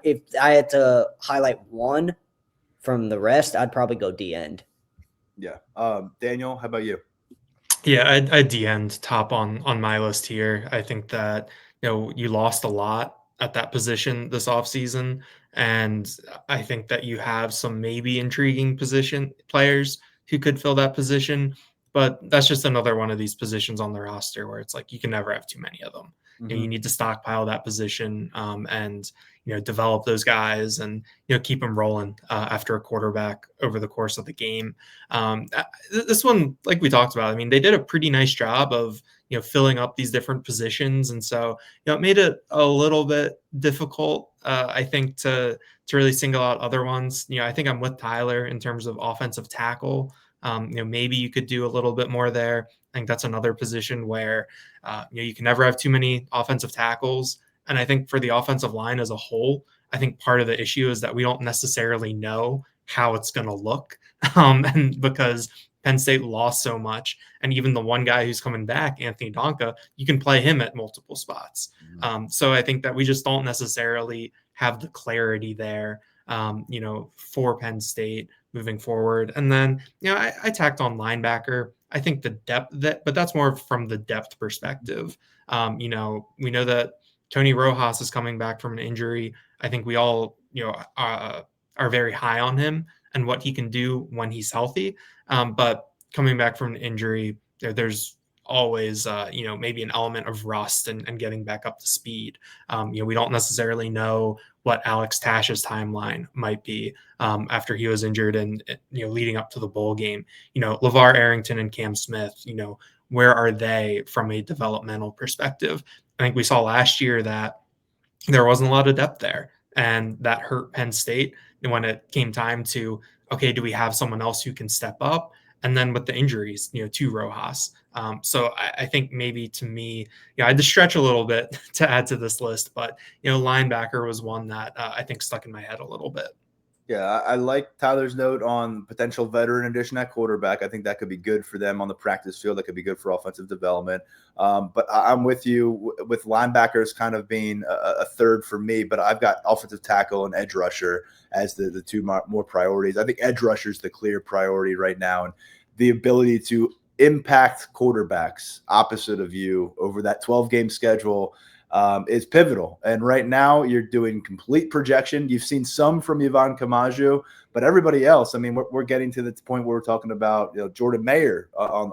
If I had to highlight one from the rest, I'd probably go D-end. Yeah. Daniel, how about you? Yeah, I'd D-end top on my list here. I think that, you lost a lot at that position this offseason, and I think that you have some maybe intriguing position players who could fill that position, but that's just another one of these positions on the roster where it's like you can never have too many of them. You need to stockpile that position and develop those guys and keep them rolling after a quarterback over the course of the game. This one, like we talked about, I mean, they did a pretty nice job of filling up these different positions, and so it made it a little bit difficult, I think, to really single out other ones. I think I'm with Tyler in terms of offensive tackle. Maybe you could do a little bit more there. I think that's another position where you can never have too many offensive tackles. And I think for the offensive line as a whole, I think part of the issue is that we don't necessarily know how it's going to look. And because Penn State lost so much, and even the one guy who's coming back, Anthony Donka, you can play him at multiple spots. So I think that we just don't necessarily have the clarity there, for Penn State moving forward. And then, I tacked on linebacker. I think the depth but that's more from the depth perspective. We know that Tony Rojas is coming back from an injury. I think we all, are very high on him and what he can do when he's healthy. But coming back from an injury, there's always, maybe an element of rust and getting back up to speed. We don't necessarily know what Alex Tash's timeline might be after he was injured and, leading up to the bowl game. LeVar Arrington and Cam Smith, where are they from a developmental perspective? I think we saw last year that there wasn't a lot of depth there, and that hurt Penn State. And when it came time to, okay, do we have someone else who can step up? And then with the injuries, to Rojas. So I think maybe to me, I had to stretch a little bit to add to this list, but, linebacker was one that I think stuck in my head a little bit. Yeah, I like Tyler's note on potential veteran addition at quarterback. I think that could be good for them on the practice field. That could be good for offensive development. But I'm with you with linebackers kind of being a third for me, but I've got offensive tackle and edge rusher as the two more priorities. I think edge rusher is the clear priority right now, and the ability to impact quarterbacks opposite of you over that 12-game schedule is pivotal. And right now you're doing complete projection. You've seen some from Yvonne Camacho, but everybody else, I mean, we're getting to the point where we're talking about, Jordan Mayer on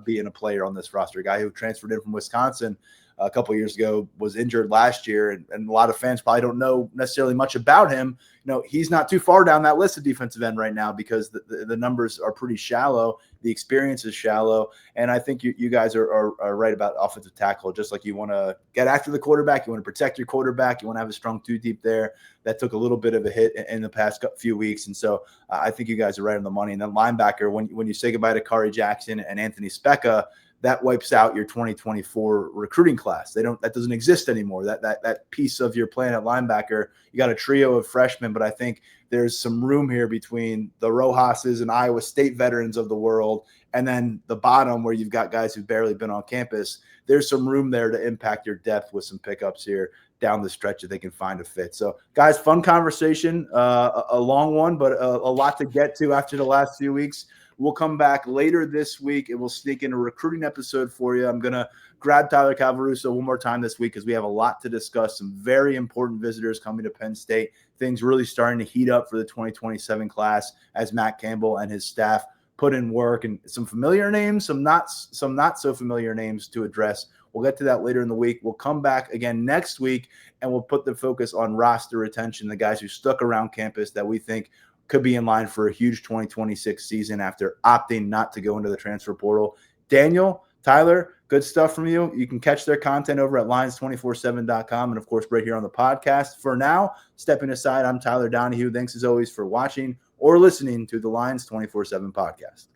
being a player on this roster, a guy who transferred in from Wisconsin a couple of years ago, was injured last year. And a lot of fans probably don't know necessarily much about him. He's not too far down that list of defensive end right now because the numbers are pretty shallow. The experience is shallow. And I think you guys are right about offensive tackle. Just like you want to get after the quarterback, you want to protect your quarterback, you want to have a strong two deep there. That took a little bit of a hit in the past few weeks. And so I think you guys are right on the money. And then linebacker, when you say goodbye to Kari Jackson and Anthony Specca, that wipes out your 2024 recruiting class. That doesn't exist anymore. That piece of your plan at linebacker, you got a trio of freshmen, but I think there's some room here between the Rojas's and Iowa State veterans of the world, and then the bottom where you've got guys who've barely been on campus. There's some room there to impact your depth with some pickups here down the stretch if they can find a fit. So, guys, fun conversation, a long one, but a lot to get to after the last few weeks. We'll come back later this week and we'll sneak in a recruiting episode for you. I'm going to grab Tyler Cavaruso one more time this week because we have a lot to discuss. Some very important visitors coming to Penn State. Things really starting to heat up for the 2027 class as Matt Campbell and his staff put in work, and some familiar names, some not so familiar names to address. We'll get to that later in the week. We'll come back again next week and we'll put the focus on roster retention, the guys who stuck around campus that we think could be in line for a huge 2026 season after opting not to go into the transfer portal. Daniel, Tyler, good stuff from you. You can catch their content over at lions247.com and, of course, right here on the podcast. For now, stepping aside, I'm Tyler Donahue. Thanks, as always, for watching or listening to the Lions 24/7 podcast.